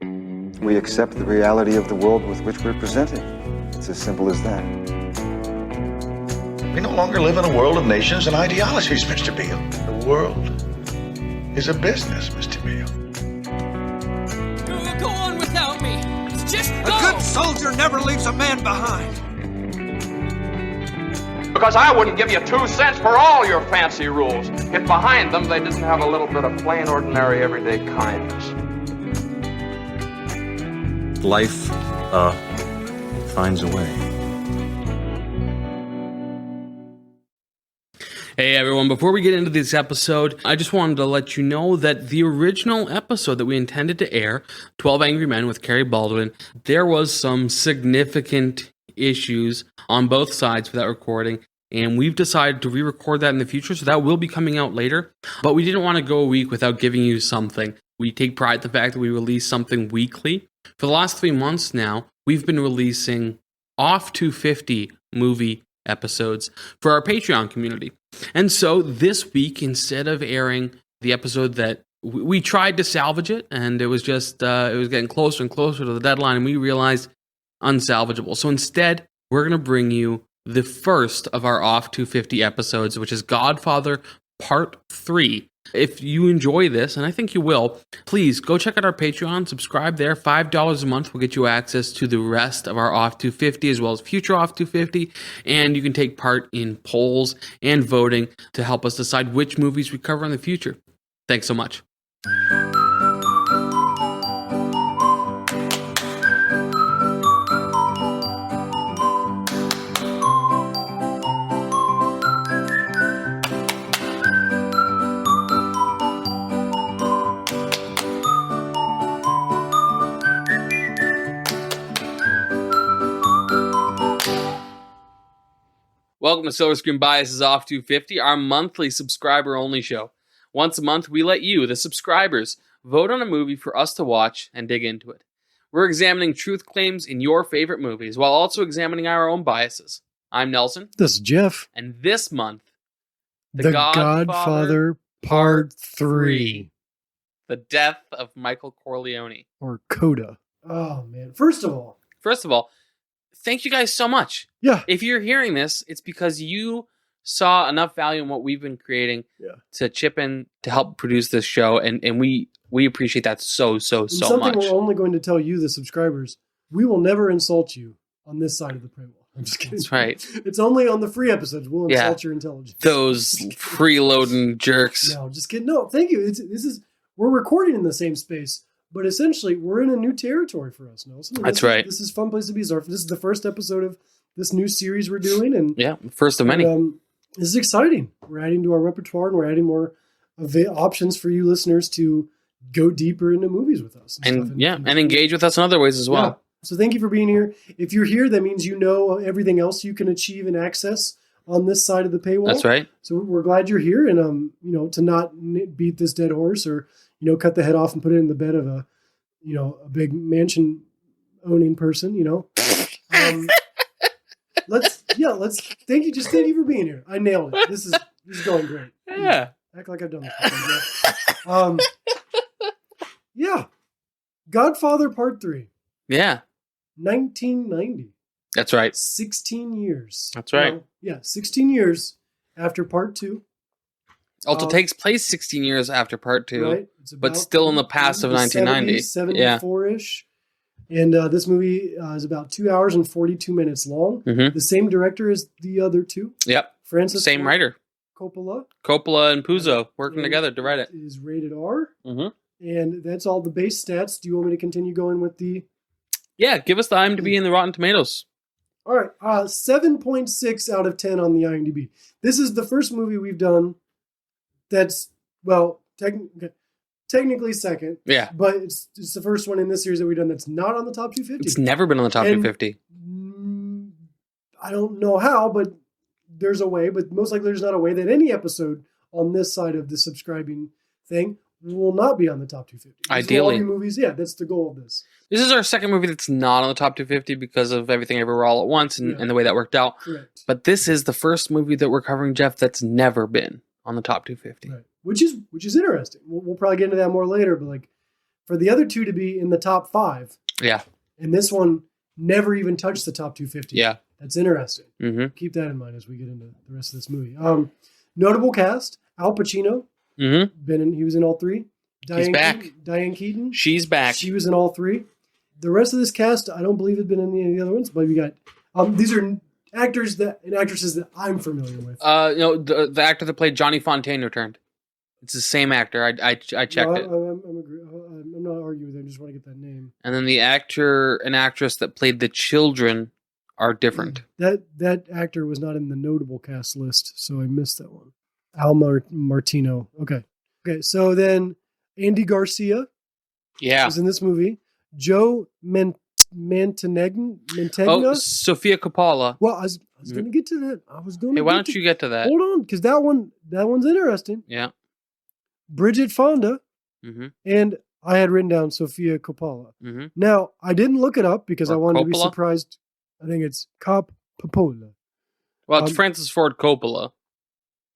We accept the reality of the world with which we're presented. It's as simple as that. We no longer live in a world of nations and ideologies, Mr. Beale. The world is a business, Mr. Beale. Go on without me. Just go. A good soldier never leaves a man behind. Because I wouldn't give you 2 cents for all your fancy rules if behind them they didn't have a little bit of plain, ordinary, everyday kindness. Life, finds a way. Hey everyone, before we get into this episode, I just wanted to let you know that the original episode that we intended to air, 12 Angry Men with Carrie Baldwin, there was some significant issues on both sides for that recording, and we've decided to re-record that in the future, so that will be coming out later, but we didn't want to go a week without giving you something. We take pride in the fact that we release something weekly. For the last 3 months now, we've been releasing off 250 movie episodes for our Patreon community. And so this week, instead of airing the episode that we tried to salvage it, and it was just, it was getting closer and closer to the deadline, and we realized unsalvageable. So instead, we're going to bring you the first of our off 250 episodes, which is Godfather Part 3. If you enjoy this, and I think you will, please go check out our Patreon, subscribe there. $5 a month will get you access to the rest of our Off 250 as well as future Off 250, and you can take part in polls and voting to help us decide which movies we cover in the future. Thanks so much. Welcome to Silver Screen Bias's Off 250, our monthly subscriber-only show. Once a month, we let you, the subscribers, vote on a movie for us to watch and dig into it. We're examining truth claims in your favorite movies, while also examining our own biases. I'm Nelson. This is Jeff. And this month, The Godfather Part 3. The Death of Michael Corleone. Or Coda. Oh, man. First of all, thank you guys so much. Yeah. If you're hearing this, it's because you saw enough value in what we've been creating to chip in to help produce this show, and we appreciate that so much. Something we're only going to tell you, the subscribers, we will never insult you on this side of the paywall. I'm just kidding. That's right. It's only on the free episodes we'll insult your intelligence. Those freeloading jerks. No, just kidding. No, thank you. We're recording in the same space. But essentially, we're in a new territory for us, Nelson. That's right. This is a fun place to be. This is the first episode of this new series we're doing. And first of many. This is exciting. We're adding to our repertoire, and we're adding more options for you listeners to go deeper into movies with us. And engage with us in other ways as well. Yeah. So thank you for being here. If you're here, that means you know everything else you can achieve and access on this side of the paywall. That's right. So we're glad you're here, and to not beat this dead horse or cut the head off and put it in the bed of a big mansion owning person, let's thank you for being here. I nailed it. This is going great. Yeah. Act like I've done this before. Yeah. Godfather Part 3. Yeah. 1990. That's right. 16 years. That's right. 16 years after Part 2. Also takes place 16 years after Part 2, right? but still in the past of 1990. 74-ish. And this movie is about 2 hours and 42 minutes long. Mm-hmm. The same director as the other two. Yep. Francis Same Ford writer. Coppola and Puzo working together to write it. It is rated R. Mm-hmm. And that's all the base stats. Do you want me to continue going with the... Yeah, give us the IMDb and the Rotten Tomatoes. All right. 7.6 out of 10 on the IMDb. This is the first movie we've done that's, technically second. Yeah. But it's the first one in this series that we've done that's not on the top 250. It's never been on the top 250. I don't know how, but there's a way. But most likely there's not a way that any episode on this side of the subscribing thing will not be on the top 250. Ideally. Movies, that's the goal of this. This is our second movie that's not on the top 250 because of Everything Everywhere All at Once and the way that worked out. Correct. But this is the first movie that we're covering, Jeff, that's never been on the top 250. Right. Which is interesting. We'll probably get into that more later, but for the other two to be in the top 5, Yeah. and this one never even touched the top 250. Yeah. That's interesting. Mm-hmm. Keep that in mind as we get into the rest of this movie. Notable cast: Al Pacino. Mm-hmm. He was in all 3. He's back. Diane Keaton. She's back. She was in all 3. The rest of this cast, I don't believe had been in any of the other ones, but we got these are actors and actresses that I'm familiar with. The actor that played Johnny Fontaine returned. It's the same actor. I checked it. I'm not arguing with it. I just want to get that name. And then the actor and actress that played the children are different. That actor was not in the notable cast list, so I missed that one. Al Martino. Okay. So then Andy Garcia. Yeah. Was in this movie. Joe Mantegna. Oh, Sofia Coppola. Well, I was going to get to that. I was going. Hey, why don't you get to that? Hold on, because that one's interesting. Yeah. Bridget Fonda, Mm-hmm. and I had written down Sofia Coppola. Mm-hmm. Now I didn't look it up because I wanted to be Coppola? surprised. I think it's Coppola. Well, it's Francis Ford Coppola.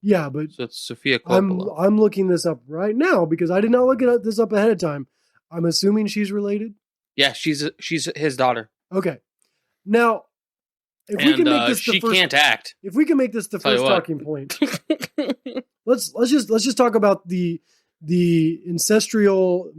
Yeah, but So it's Sofia Coppola. I'm looking this up right now because I did not look this up ahead of time. I'm assuming she's related. Yeah, she's his daughter. Okay. Now, if we can make this she can't act. If we can make this the Tell you first what. talking point, let's just talk about the ancestral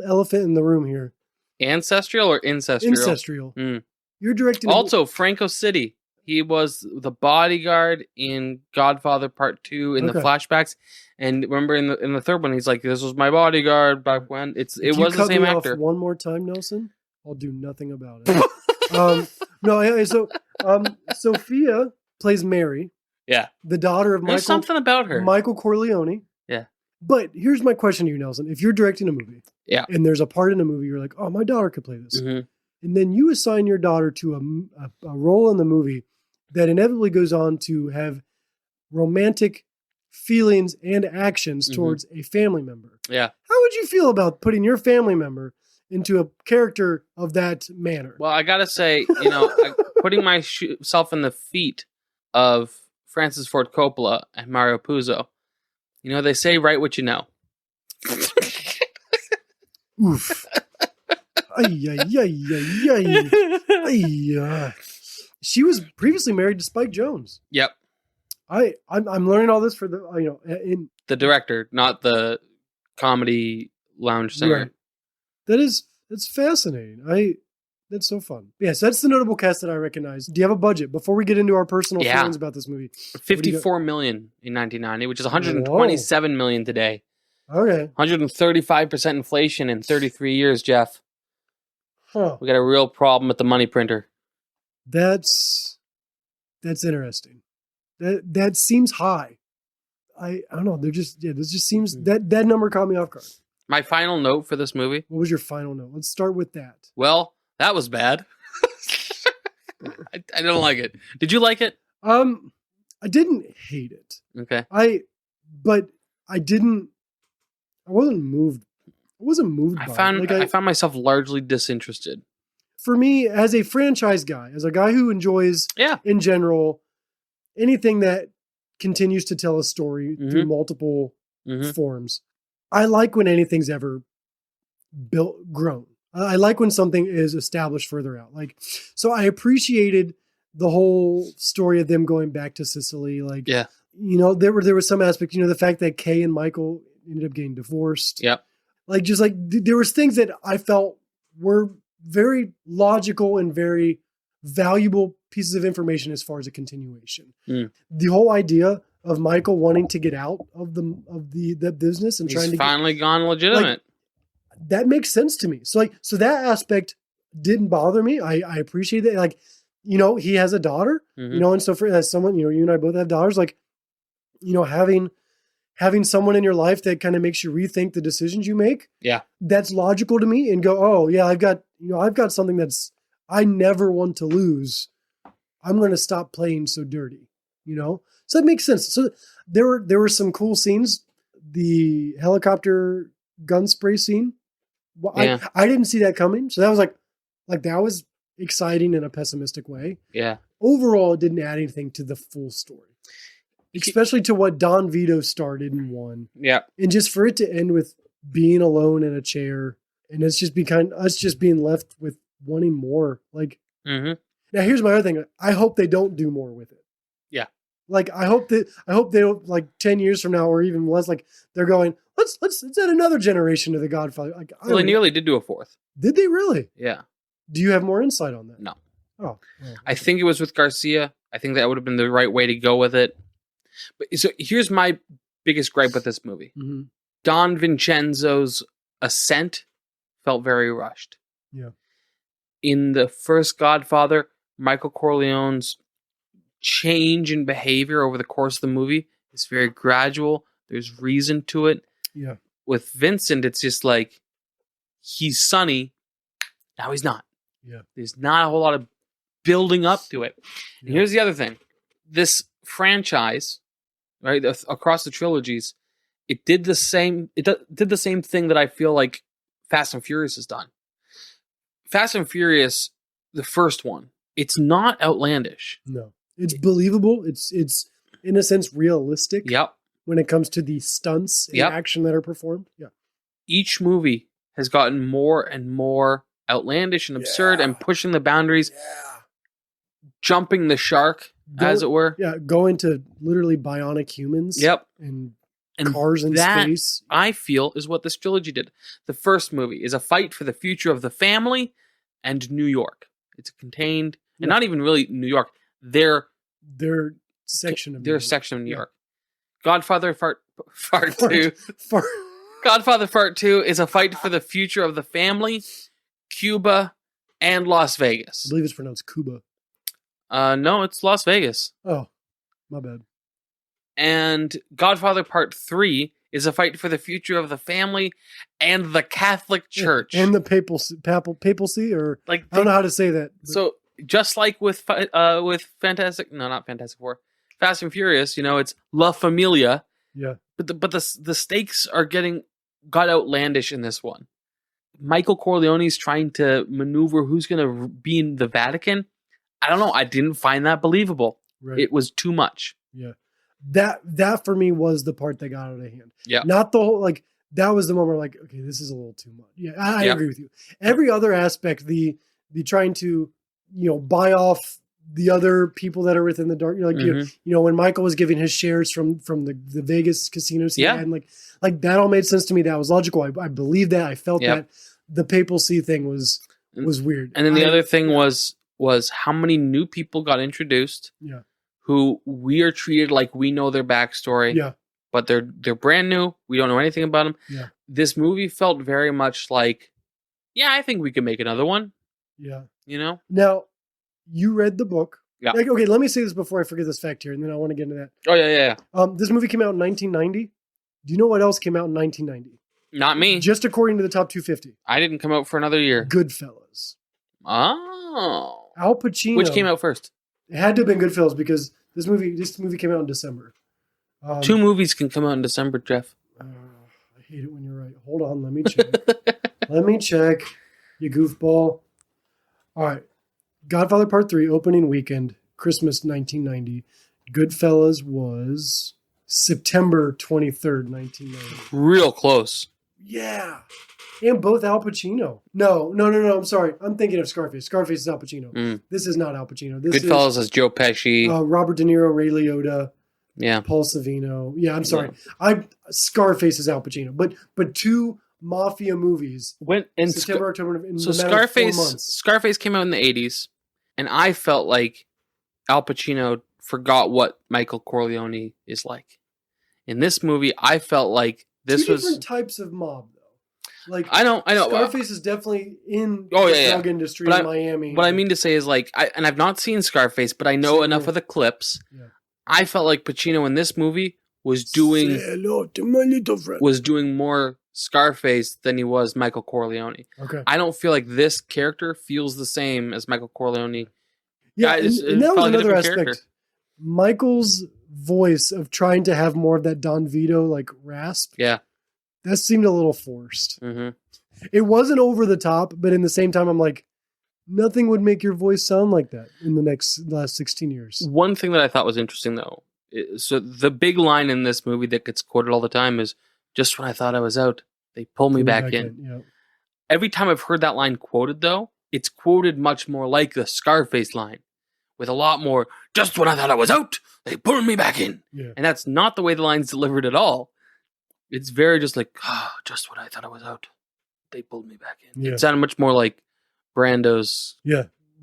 elephant in the room here. Ancestral or incestual? Ancestral. Mm. You're directing. Also, Franco City. He was the bodyguard in Godfather Part II in the flashbacks. And remember in the third one, he's like, "This was my bodyguard back when." It was the same actor. One more time, Nelson. I'll do nothing about it. So Sophia plays Mary. Yeah. The daughter of There's something about her. Michael Corleone. Yeah. But here's my question to you, Nelson. If you're directing a movie, yeah, and there's a part in a movie, you're like, "Oh, my daughter could play this," mm-hmm. and then you assign your daughter to a role in the movie that inevitably goes on to have romantic feelings and actions towards a family member. Yeah. How would you feel about putting your family member into a character of that manner? Well, I gotta say, putting myself in the feet of Francis Ford Coppola and Mario Puzo, they say write what you know. Oof. Ay. She was previously married to Spike Jonze. Yep. I'm learning all this for the in The director, not the comedy lounge singer. Right. That's fascinating. That's so fun. Yes, that's the notable cast that I recognize. Do you have a budget before we get into our personal feelings about this movie? $54 million in 1990, which is $127 million today. Okay. 135% inflation in 33 years, Jeff. Huh. We got a real problem with the money printer. That's interesting. That seems high. I don't know. This just seems that number caught me off guard. My final note for this movie. What was your final note? Let's start with that. Well, that was bad. I don't like it. Did you like it? I didn't hate it. Okay. I wasn't moved. I wasn't moved by it. I found myself largely disinterested. For me, as a franchise guy, as a guy who enjoys, in general, anything that continues to tell a story through multiple forms, I like when anything's ever grown. I like when something is established further out. So I appreciated the whole story of them going back to Sicily. There were some aspects, the fact that Kay and Michael ended up getting divorced. Yep. There was things that I felt were very logical and very valuable pieces of information as far as a continuation. The whole idea of Michael wanting to get out of the business and trying to finally gone legitimate. That makes sense to me. So that aspect didn't bother me. I appreciate that. He has a daughter, and so for as someone, you and I both have daughters, having someone in your life that kind of makes you rethink the decisions you make. Yeah. That's logical to me and go, oh yeah, I've got something that's I never want to lose. I'm going to stop playing so dirty, So that makes sense. So there were some cool scenes. The helicopter gun spray scene. I didn't see that coming. So that was like that was exciting in a pessimistic way. Yeah. Overall, it didn't add anything to the full story. Especially to what Don Vito started in one. Yeah. And just for it to end with being alone in a chair And it's just us just being left with wanting more. Like, Mm-hmm. now here's my other thing. I hope they don't do more with it. Yeah. Like, I hope they don't, like 10 years from now or even less, like they're going, let's add another generation to the Godfather. Like, Well, they nearly did do a fourth. Did they really? Yeah. Do you have more insight on that? No. Oh. I think it was with Garcia. I think that would have been the right way to go with it. But so here's my biggest gripe with this movie. Mm-hmm. Don Vincenzo's ascent felt very rushed. Yeah. In the first Godfather, Michael Corleone's change in behavior over the course of the movie is very gradual. There's reason to it. Yeah. With Vincent, it's just like he's sunny. Now he's not. Yeah. There's not a whole lot of building up to it. And Yeah. here's the other thing. This franchise, right, across the trilogies, it did the same thing that I feel like Fast and Furious has done. Fast and Furious, the first one, it's not outlandish. No. It's believable. It's in a sense realistic. Yep. When it comes to the stunts and action that are performed. Yeah. Each movie has gotten more and more outlandish and absurd and pushing the boundaries, jumping the shark, as it were. Yeah, going to literally bionic humans. Yep. And And cars in that, space. I feel, is what this trilogy did. The first movie is a fight for the future of the family and New York. It's contained, and not even really New York. Their section of New York. Section of New York. Godfather Part 2. Fart. Godfather Part 2 is a fight for the future of the family, Cuba, and Las Vegas. I believe it's pronounced Cuba. No, it's Las Vegas. Oh, my bad. And Godfather Part 3 is a fight for the future of the family and the Catholic Church. And the papacy, or like I don't know how to say that. So just like with Fast and Furious, it's La Familia. Yeah. But the stakes got outlandish in this one. Michael Corleone's trying to maneuver who's going to be in the Vatican. I don't know. I didn't find that believable. Right. It was too much. Yeah. That for me was the part that got out of hand. Yeah. Not the whole, like, that was the moment where, like, okay, this is a little too much. Yeah, I agree with you. Every other aspect, the trying to, buy off the other people that are within the dark, when Michael was giving his shares from the Vegas casinos, and like that all made sense to me. That was logical. I believe that. I felt that. The papacy thing was weird. And then the other thing was how many new people got introduced. Yeah. Who we are treated like we know their backstory. Yeah. But they're brand new. We don't know anything about them. Yeah. This movie felt very much like, I think we can make another one. Yeah. Now, you read the book. Yeah. Like, okay, let me say this before I forget this fact here, and then I want to get into that. Oh, yeah. This movie came out in 1990. Do you know what else came out in 1990? Not me. Just according to the top 250. I didn't come out for another year. Goodfellas. Oh. Al Pacino. Which came out first? It had to have been Goodfellas because this movie came out in December. 2 movies can come out in December, Jeff. I hate it when you're right. Hold on, let me check. You goofball. All right. Godfather Part 3, opening weekend, Christmas 1990. Goodfellas was September 23rd, 1990. Real close. Yeah. And both Al Pacino. No. I'm sorry. I'm thinking of Scarface. Scarface is Al Pacino. This is not Al Pacino. This Goodfellas is Joe Pesci. Robert De Niro, Ray Liotta. Yeah. Paul Savino. Yeah, I'm sorry. Scarface is Al Pacino. But 2 mafia movies. September, October. So Scarface came out in the 80s, and I felt like Al Pacino forgot what Michael Corleone is like. In this movie, I felt like this was different types of mob. Like, I know. Scarface is definitely in the drug industry in Miami. What I mean to say is, like, I've not seen Scarface, but I know enough of the clips. Yeah. I felt like Pacino in this movie was doing hello to my little friend. Was doing more Scarface than he was Michael Corleone. Okay. I don't feel like this character feels the same as Michael Corleone. Yeah, and that was another aspect. Character. Michael's voice of trying to have more of that Don Vito like rasp. Yeah. That seemed a little forced. Mm-hmm. It wasn't over the top, but in the same time, I'm like, nothing would make your voice sound like that in the last 16 years. One thing that I thought was interesting, though, so the big line in this movie that gets quoted all the time is, "Just when I thought I was out, they pull me back in." Yeah. Every time I've heard that line quoted, though, it's quoted much more like the Scarface line, with a lot more, just when I thought I was out, they pulled me back in. Yeah. And that's not the way the line's delivered at all. It's very just like, just when I thought I was out, they pulled me back in. Yeah. It sounded much more like Brando's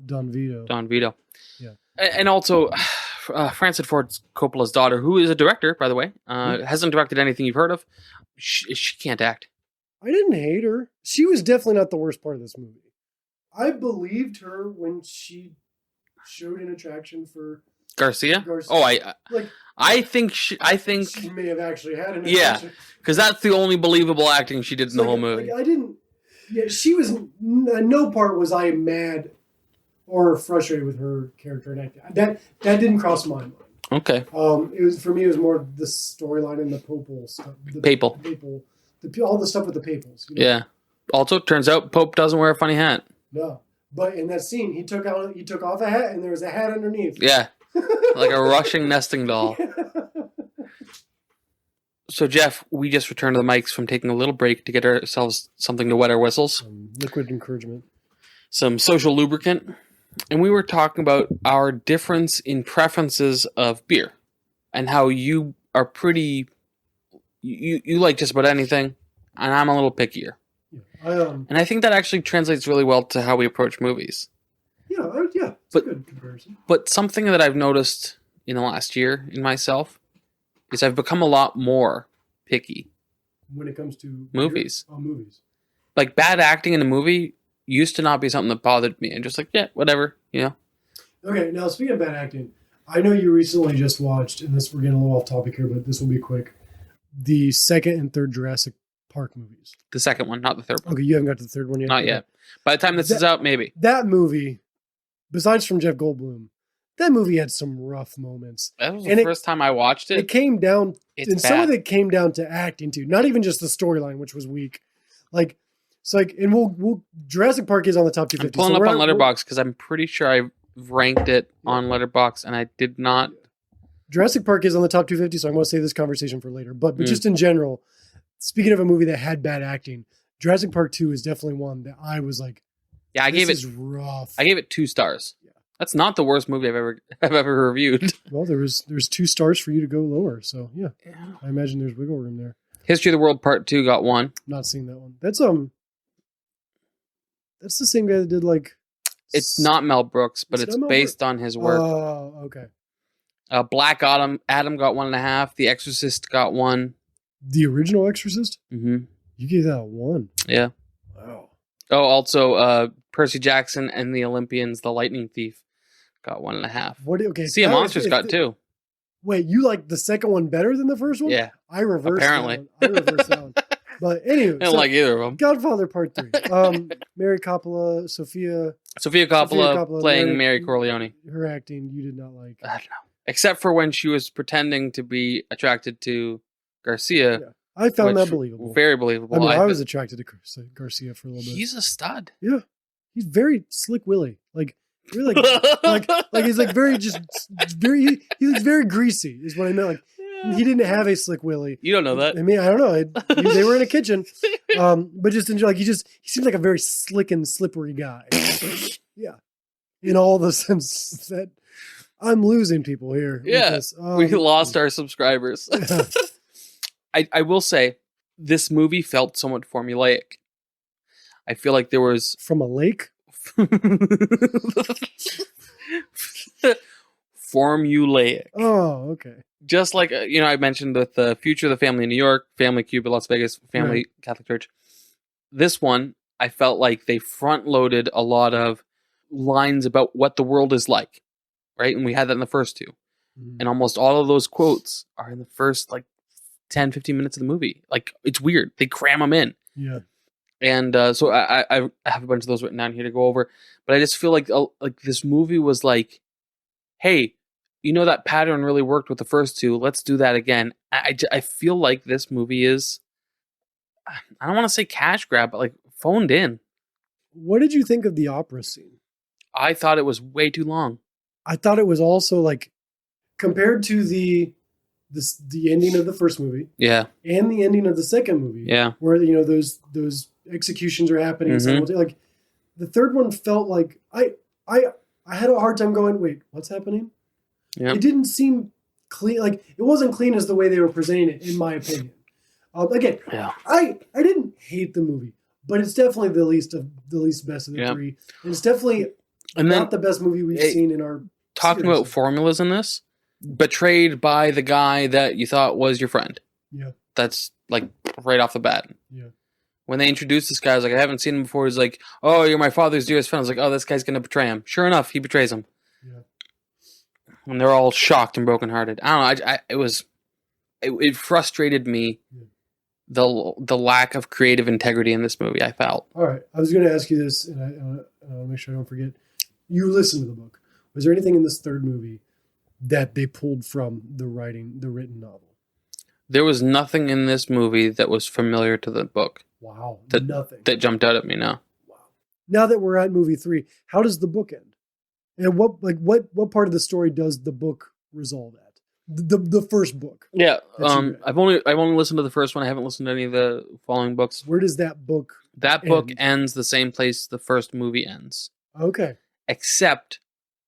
Don Vito. Don Vito. Yeah. And also, Francis Ford Coppola's daughter, who is a director, by the way, hasn't directed anything you've heard of. She can't act. I didn't hate her. She was definitely not the worst part of this movie. I believed her when she showed an attraction for Garcia? Garcia. Oh, I think she may have actually had an yeah, attraction. because that's the only believable acting she did in the whole movie. I didn't. Yeah, she was. No part was I mad or frustrated with her character and acting. That didn't cross my mind. Okay. It was for me. It was more the storyline and the papal stuff. All the stuff with the papals. You know? Yeah. Also, turns out Pope doesn't wear a funny hat. No, but in that scene, he took off a hat, and there was a hat underneath. Yeah, like a Russian nesting doll. So, Jeff, we just returned to the mics from taking a little break to get ourselves something to wet our whistles. Liquid encouragement. Some social lubricant. And we were talking about our difference in preferences of beer and how you are pretty... You like just about anything, and I'm a little pickier. Yeah, and I think that actually translates really well to how we approach movies. Yeah, it's a good comparison. But something that I've noticed in the last year in myself is I've become a lot more picky. When it comes to movies. Movies. Like, bad acting in a movie used to not be something that bothered me. I'm just like, yeah, whatever, Okay, now speaking of bad acting, I know you recently just watched, and we're getting a little off topic here, but this will be quick, the second and third Jurassic Park movies. The second one, not the third one. Okay, you haven't got to the third one yet? Not yet. By the time this is out, maybe. That movie, besides from Jeff Goldblum, that movie had some rough moments. That was the first time I watched it. It came down, some of bad. it came down to acting too, not even just the storyline, which was weak. And we'll Jurassic Park is on the top 250. I'm pulling up on Letterboxd because I'm pretty sure I ranked it on Letterboxd, and I did not. Jurassic Park is on the top 250, so I'm going to save this conversation for later. But just in general, speaking of a movie that had bad acting, Jurassic Park 2 is definitely one that I was like, yeah, this is rough. I gave it 2 stars. Yeah. That's not the worst movie I've ever reviewed. Well, there's 2 stars for you to go lower, so yeah. I imagine there's wiggle room there. History of the World Part 2 got 1. Not seen that one. That's the same guy that did It's not Mel Brooks, but it's based on his work. Oh, okay. Black Adam got 1.5. The Exorcist got 1. The original Exorcist? Mm-hmm. You gave that a 1. Yeah. Wow. Oh, also Percy Jackson and the Olympians, The Lightning Thief, got 1.5. Okay. Sea of Monsters got 2. Wait, you like the second one better than the first one? Yeah. I reversed apparently. that one. I reversed that one. But anyway. I don't like either of them. Godfather Part 3. Mary Coppola, Sophia Coppola playing Mary Corleone. Her acting, you did not like. I don't know. Except for when she was pretending to be attracted to Garcia. Yeah. I found that believable. Very believable. I mean, I was attracted to Garcia for a little bit. He's a stud. Yeah. He's very slick Willy. Really he's very he looks very greasy is what I meant. He didn't have a slick Willy. You don't know that. I mean, I don't know. They were in a kitchen. But just enjoy, he seems like a very slick and slippery guy. Yeah. In all the sense that I'm losing people here. Yeah. Because, we lost our subscribers. Yeah. I will say this movie felt somewhat formulaic. I feel like there was from a lake. Formulaic. Oh, okay. Just like I mentioned with the Future of the Family in New York, Family Cube at Las Vegas, Family Catholic Church. This one, I felt like they front loaded a lot of lines about what the world is like, right? And we had that in the first 2. And almost all of those quotes are in the first 10, 15 minutes of the movie. It's weird. They cram them in. Yeah. And so I have a bunch of those written down here to go over. But I just feel like this movie was like, hey, that pattern really worked with the first 2. Let's do that again. I feel like this movie is, I don't want to say cash grab, but phoned in. What did you think of the opera scene? I thought it was way too long. I thought it was also compared to the ending of the first movie. Yeah. And the ending of the second movie. Yeah. Where, those executions are happening. Like the third one felt like I had a hard time going, wait, what's happening? It didn't seem clean. Like it wasn't clean as the way they were presenting it, in my opinion. Again, I didn't hate the movie, but it's definitely the least best of the three. And it's definitely not the best movie we've seen in our talking series. about formulas in this. Betrayed by the guy that you thought was your friend. Yeah. That's like right off the bat. Yeah. When they introduced this guy, I was like, I haven't seen him before. He's like, oh, you're my father's dearest friend. I was like, oh, this guy's going to betray him. Sure enough, he betrays him. Yeah. And they're all shocked and brokenhearted. I don't know. It frustrated me. Yeah. The lack of creative integrity in this movie, I felt. All right. I was going to ask you this, and I'll make sure I don't forget. You listened to the book. Was there anything in this third movie that they pulled from the written novel? There was nothing in this movie that was familiar to the book. Wow. Nothing. That jumped out at me now. Wow. Now that we're at movie 3, how does the book end? And what part of the story does the book resolve at? The first book. Yeah. I've only listened to the first one. I haven't listened to any of the following books. Where does that book That book ends the same place the first movie ends. Okay. Except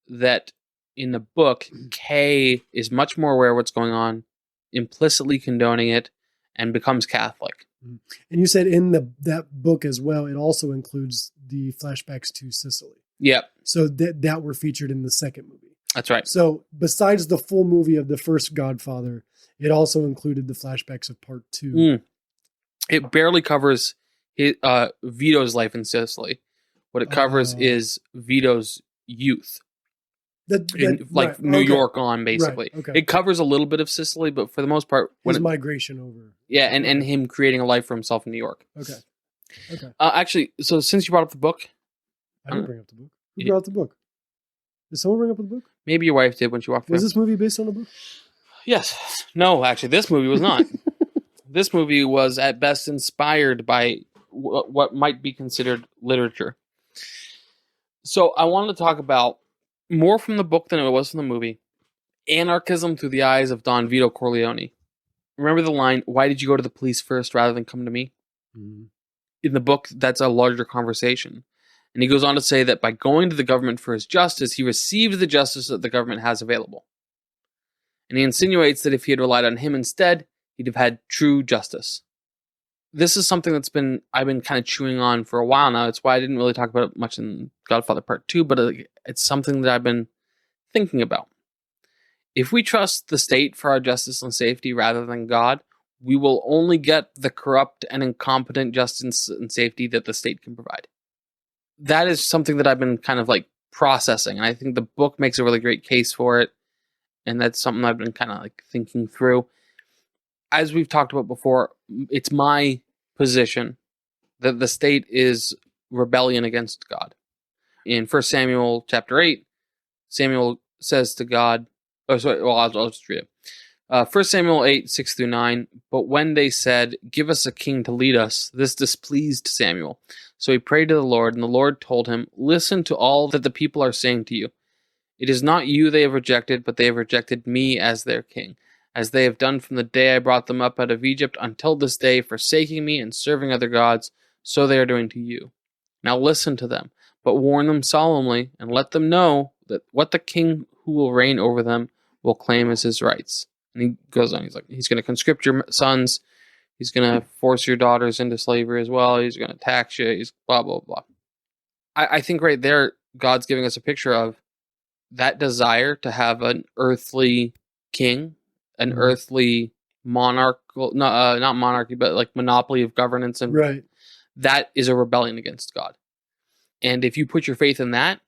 that in the book, Kay is much more aware of what's going on, implicitly condoning it, and becomes Catholic. And you said in that book as well, it also includes the flashbacks to Sicily. Yep. So that were featured in the second movie. That's right. So besides the full movie of the first Godfather, it also included the flashbacks of part 2. It barely covers Vito's life in Sicily. What it covers is Vito's youth. New York on, basically. Right, okay. It covers a little bit of Sicily, but for the most part... His migration over. Yeah, and him creating a life for himself in New York. Okay. Actually, so since you brought up the book... I didn't bring up the book. Who brought up the book? Did someone bring up the book? Maybe your wife did when she walked through. Was this movie based on the book? Yes. No, actually, this movie was not. This movie was, at best, inspired by what might be considered literature. So I wanted to talk about, more from the book than it was from the movie, anarchism through the eyes of Don Vito Corleone. Remember the line, why did you go to the police first rather than come to me? Mm-hmm. In the book, that's a larger conversation. And he goes on to say that by going to the government for his justice, he received the justice that the government has available. And he insinuates that if he had relied on him instead, he'd have had true justice. This is something I've been kind of chewing on for a while now. It's why I didn't really talk about it much in Godfather Part 2, but it's something that I've been thinking about. If we trust the state for our justice and safety rather than God, we will only get the corrupt and incompetent justice and safety that the state can provide. That is something that I've been kind of like processing, and I think the book makes a really great case for it, and that's something I've been kind of like thinking through. As we've talked about before, it's my position that the state is rebellion against God. In 1 Samuel chapter 8, Samuel says to God, I'll just read it. 1 Samuel 8, 6-9, but when they said, give us a king to lead us, this displeased Samuel. So he prayed to the Lord, and the Lord told him, listen to all that the people are saying to you. It is not you they have rejected, but they have rejected me as their king, as they have done from the day I brought them up out of Egypt until this day, forsaking me and serving other gods, so they are doing to you. Now listen to them, but warn them solemnly, and let them know that what the king who will reign over them will claim as his rights. And he goes on, he's going to conscript your sons, he's going to force your daughters into slavery as well, he's going to tax you, he's blah, blah, blah. I think right there, God's giving us a picture of that desire to have an earthly king, an earthly monarchical, not monarchy, but like monopoly of governance. And right. That is a rebellion against God. And if you put your faith in that,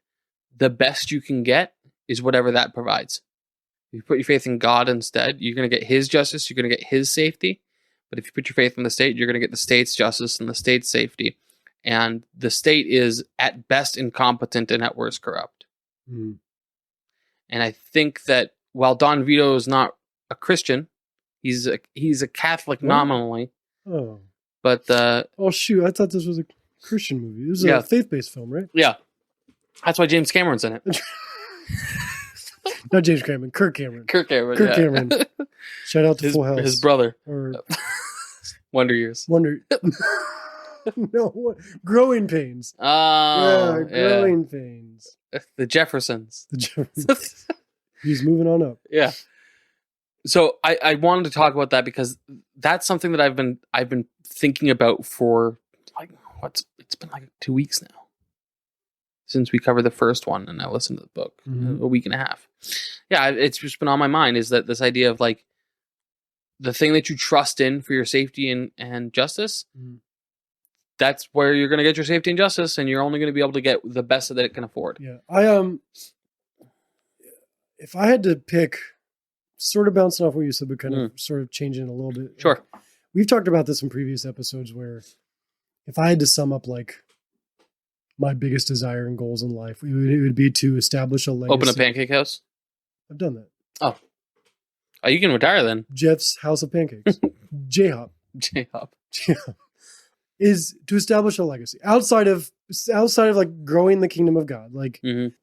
the best you can get is whatever that provides. If you put your faith in God instead, you're going to get his justice, you're going to get his safety. But if you put your faith in the state, you're going to get the state's justice and the state's safety. And the state is at best incompetent and at worst corrupt. Mm. And I think that while Don Vito is not a Christian, he's a Catholic nominally. Oh. But oh shoot, I thought this was a Christian movie. This is a faith-based film, right? Yeah. That's why James Cameron's in it. Not James Cameron, Kirk Cameron. Kirk Cameron. Shout out to Full House. His brother. Or Wonder Years. No, what? Growing pains. Oh, growing pains. The Jeffersons. He's moving on up. Yeah. So I wanted to talk about that because that's something that I've been thinking about for like it's been like 2 weeks now since we covered the first one and I listened to the book. A week and a half. Yeah, it's just been on my mind is that this idea of like the thing that you trust in for your safety and justice. That's where you're going to get your safety and justice, and you're only going to be able to get the best that it can afford. Yeah, if I had to pick, sort of bouncing off what you said, but kind of sort of changing it a little bit. Sure. We've talked about this in previous episodes where if I had to sum up like my biggest desire and goals in life, it would be to establish a legacy. Open a pancake house? I've done that. Oh, you can retire then. Jeff's House of Pancakes. J-Hop. J-Hop. Is to establish a legacy outside of like growing the kingdom of God. Like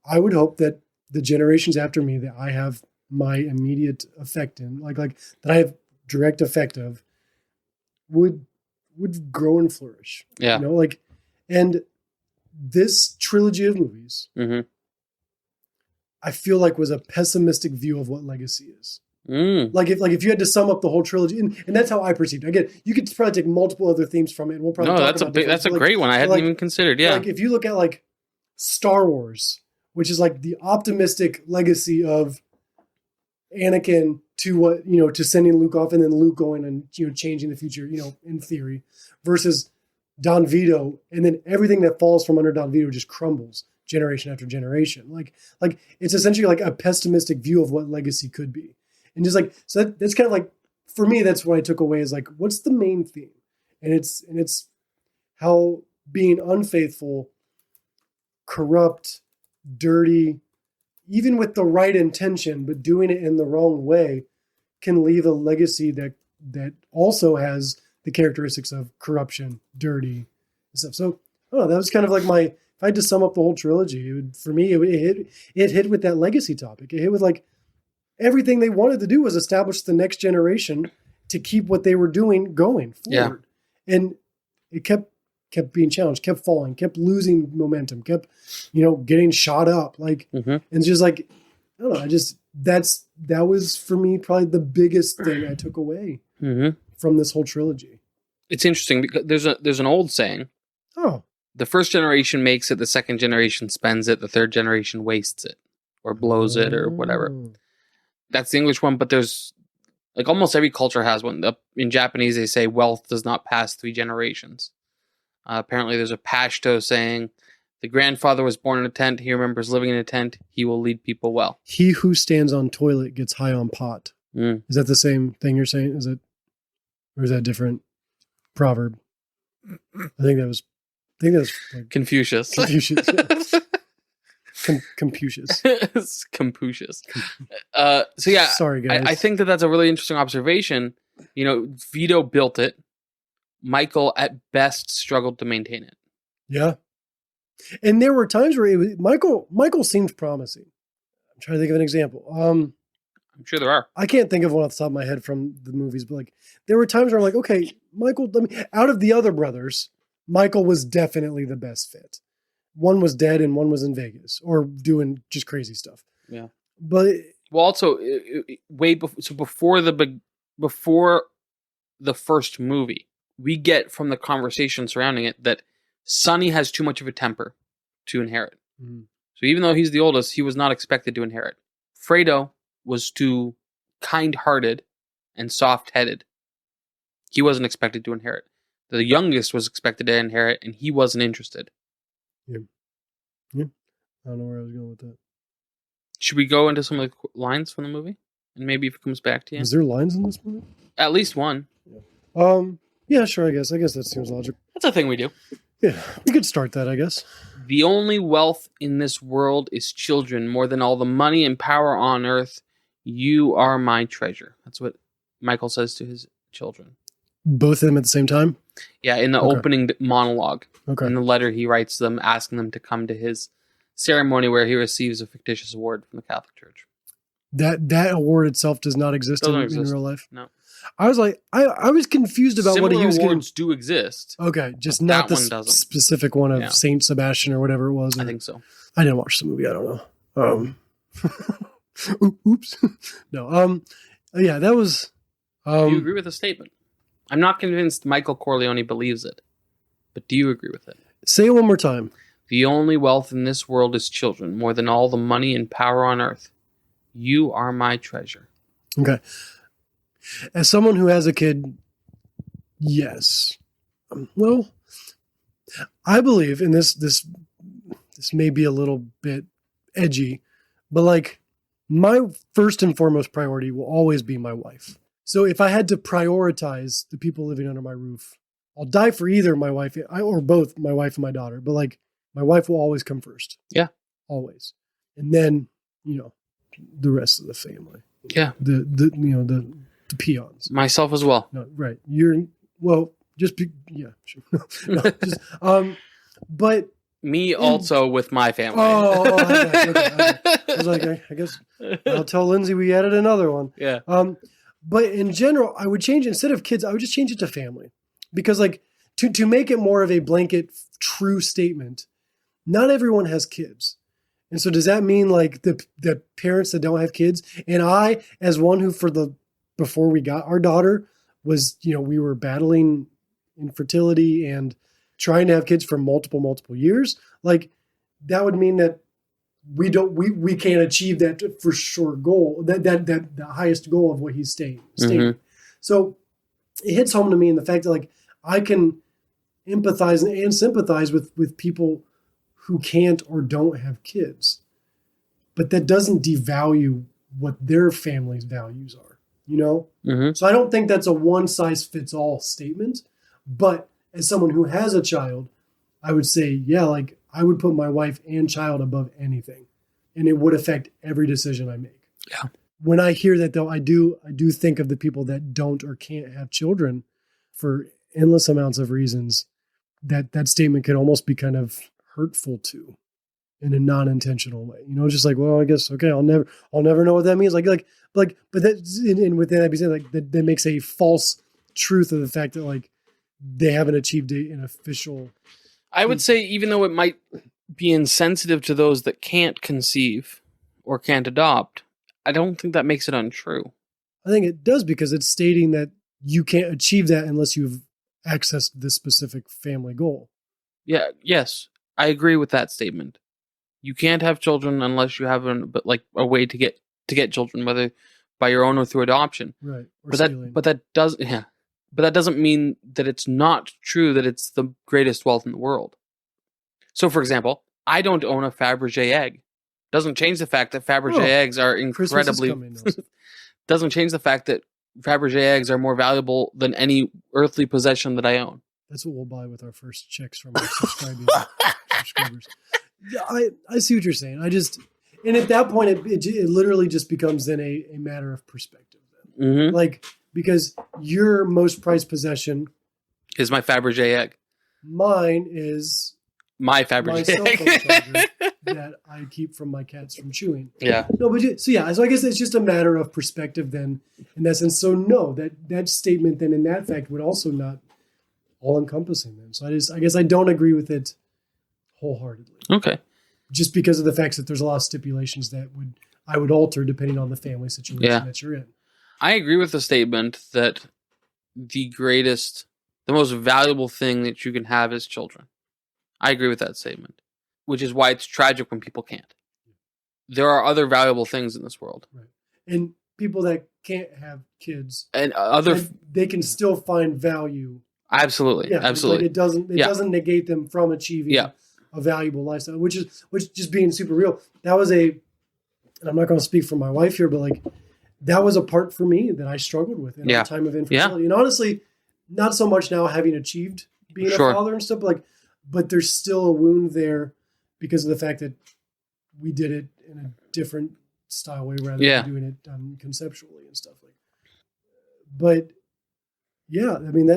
I would hope that the generations after me that I have my immediate effect in, like that I have direct effect of, would grow and flourish. Yeah. You know, like, and this trilogy of movies, I feel like was a pessimistic view of what legacy is. Like if you had to sum up the whole trilogy, and that's how I perceived it. Again, you could probably take multiple other themes from it. And we'll probably talk about that's a great one. I hadn't even considered. Yeah, like if you look at like Star Wars, which is like the optimistic legacy of Anakin to to sending Luke off and then Luke going and changing the future, in theory, versus Don Vito, and then everything that falls from under Don Vito just crumbles generation after generation. Like it's essentially like a pessimistic view of what legacy could be. And just like, so that's kind of like, for me, that's what I took away is like, what's the main theme? And it's how being unfaithful, corrupt, dirty, even with the right intention, but doing it in the wrong way can leave a legacy that also has the characteristics of corruption, dirty and stuff. So, I don't know, that was kind of like if I had to sum up the whole trilogy, it hit with that legacy topic. It hit with like, everything they wanted to do was establish the next generation to keep what they were doing going forward. Yeah. And it kept being challenged, kept falling, kept losing momentum, kept, getting shot up. Like, and just like, I don't know, that was for me probably the biggest thing I took away from this whole trilogy. It's interesting because there's an old saying. Oh. The first generation makes it, the second generation spends it, the third generation wastes it or blows it or whatever. That's the English one, but there's like almost every culture has one. In Japanese, they say wealth does not pass 3 generations. Apparently, there's a Pashto saying, the grandfather was born in a tent. He remembers living in a tent. He will lead people well. He who stands on toilet gets high on pot. Is that the same thing you're saying? Or is that a different proverb? I think that was like Confucius. Confucius. Yeah. Confucius. Confucius. So yeah, sorry guys. I think that's a really interesting observation. Vito built it. Michael at best struggled to maintain it. Yeah, and there were times where Michael seemed promising. I'm trying to think of an example. I'm sure there are. I can't think of one off the top of my head from the movies, but like there were times where I'm like, okay, Michael. Out of the other brothers, Michael was definitely the best fit. One was dead and one was in Vegas or doing just crazy stuff. Yeah. But also before the first movie, we get from the conversation surrounding it that Sonny has too much of a temper to inherit. So even though he's the oldest, he was not expected to inherit. Fredo was too kind-hearted and soft-headed. He wasn't expected to inherit. The youngest was expected to inherit, and he wasn't interested. Yeah. I don't know where I was going with that. Should we go into some of the lines from the movie? And maybe if it comes back to you. Is there lines in this movie? At least one. Yeah, sure, I guess that seems logical. That's a thing we do. Yeah, we could start that, I guess. The only wealth in this world is children. More than all the money and power on earth, you are my treasure. That's what Michael says to his children. Both of them at the same time? Yeah, in the opening monologue. Okay. In the letter he writes them, asking them to come to his ceremony where he receives a fictitious award from the Catholic Church. That award itself does not exist in exist. real life? No. I was like, I was confused about Similar what he was getting. awards do exist. Okay, just But not that the one doesn't. specific one of Yeah. Saint Sebastian or whatever it was. I think so. I didn't watch the movie. I don't know. Oops. No. Yeah, that was. Do you agree with the statement? I'm not convinced Michael Corleone believes it, but do you agree with it? Say it one more time. The only wealth in this world is children, more than all the money and power on earth. You are my treasure. Okay. As someone who has a kid, yes. Well, I believe, and this may be a little bit edgy, but like my first and foremost priority will always be my wife. So if I had to prioritize the people living under my roof, I'll die for either my wife or both my wife and my daughter, but like my wife will always come first. Yeah. Always. And then, the rest of the family. Yeah. The peons. Myself as well. No, right. Yeah, sure. No, just, but Me also with my family. okay. I was like, I guess I'll tell Lindsay we added another one. Yeah. But in general, I would change, instead of kids, I would just change it to family. Because like to make it more of a blanket true statement, not everyone has kids. And so does that mean like the parents that don't have kids, and I, as one who before we got our daughter was, we were battling infertility and trying to have kids for multiple years, like that would mean that we can't achieve that for sure goal, that the highest goal of what he's stating. Mm-hmm. So it hits home to me in the fact that like I can empathize and sympathize with people who can't or don't have kids, but that doesn't devalue what their family's values are, Mm-hmm. So I don't think that's a one size fits all statement, but as someone who has a child, I would say, yeah, like I would put my wife and child above anything, and it would affect every decision I make. Yeah. When I hear that though, I do think of the people that don't or can't have children for endless amounts of reasons, that statement could almost be kind of hurtful to in a non-intentional way. Just like, well, I guess, okay, I'll never know what that means. But that's, and with that being said, like that makes a false truth of the fact that like they haven't achieved an official. I would say, even though it might be insensitive to those that can't conceive or can't adopt, I don't think that makes it untrue. I think it does, because it's stating that you can't achieve that unless you've accessed this specific family goal. Yeah. Yes. I agree with that statement. You can't have children unless you have a way to get children, whether by your own or through adoption. Right. But that doesn't mean that it's not true that it's the greatest wealth in the world. So, for example, I don't own a Fabergé egg. Doesn't change the fact that Fabergé eggs are incredibly. Doesn't change the fact that Fabergé eggs are more valuable than any earthly possession that I own. That's what we'll buy with our first checks from our subscribers. Yeah, I see what you're saying. And at that point, it literally just becomes then a matter of perspective. Then. Mm-hmm. Like, because your most prized possession is my Fabergé egg. Mine is my Fabergé egg that I keep from my cats from chewing. Yeah. No, but so I guess it's just a matter of perspective then, in that sense. So no, that statement then in that fact would also not all encompassing then. So I guess I don't agree with it wholeheartedly. Okay. Just because of the fact that there's a lot of stipulations that I would alter depending on the family situation that you're in. I agree with the statement that the most valuable thing that you can have is children. I agree with that statement, which is why it's tragic when people can't. There are other valuable things in this world. Right. And people that can't have kids and they can still find value. Absolutely. Yeah, absolutely. Like it doesn't negate them from achieving a valuable lifestyle, which just being super real. That was and I'm not going to speak for my wife here, but like that was a part for me that I struggled with in our time of infertility. And honestly, not so much now having achieved being a father and stuff, but there's still a wound there because of the fact that we did it in a different style way rather than doing it conceptually and stuff like that. But yeah, I mean,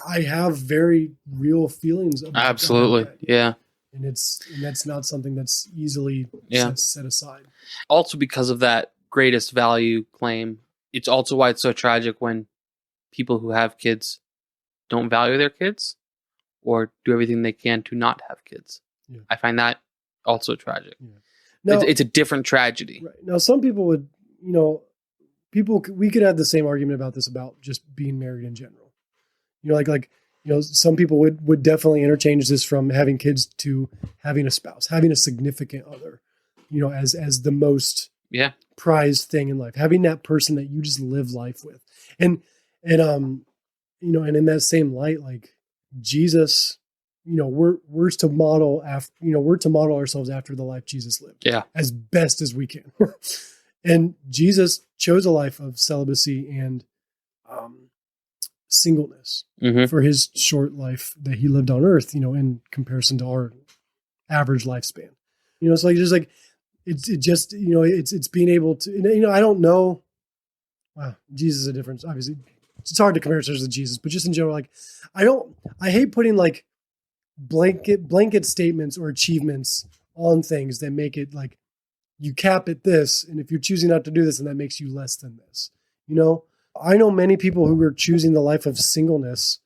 I have very real feelings about absolutely that. Yeah. And that's not something that's easily set aside. Also because of that greatest value claim, it's also why it's so tragic when people who have kids don't value their kids or do everything they can to not have kids. Yeah. I find that also tragic. Yeah. Now, It's a different tragedy. Right. Now, some people would, we could have the same argument about this, about just being married in general. Some people would definitely interchange this from having kids to having a spouse, having a significant other, as the most prized thing in life, having that person that you just live life with. And in that same light, like Jesus, we're to model ourselves after the life Jesus lived, as best as we can. And Jesus chose a life of celibacy and singleness for his short life that he lived on earth, in comparison to our average lifespan. It's like, it's being able to, I don't know. Wow. Jesus is a difference. Obviously it's hard to compare ourselves to Jesus, but just in general, like, I hate putting like blanket statements or achievements on things that make it like you cap at this. And if you're choosing not to do this, and that makes you less than this, I know many people who are choosing the life of singleness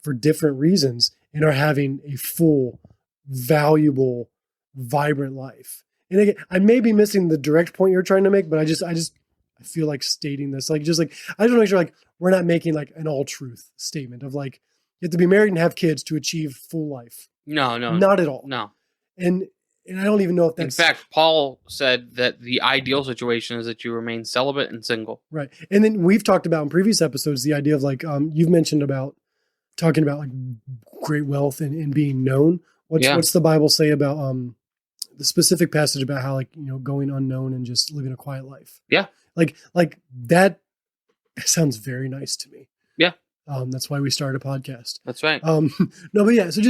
for different reasons and are having a full, valuable, vibrant life. And again, I may be missing the direct point you're trying to make, but I feel like stating this, I just want to make sure, like, we're not making like an all truth statement of like, you have to be married and have kids to achieve full life. No, not at all. No. And I don't even know if that's... In fact, Paul said that the ideal situation is that you remain celibate and single. Right. And then we've talked about in previous episodes, the idea of like, you've mentioned about talking about like great wealth and being known. What's the Bible say about the specific passage about how, like, going unknown and just living a quiet life? Yeah. Like that sounds very nice to me. Yeah. That's why we started a podcast. That's right. No, but yeah, so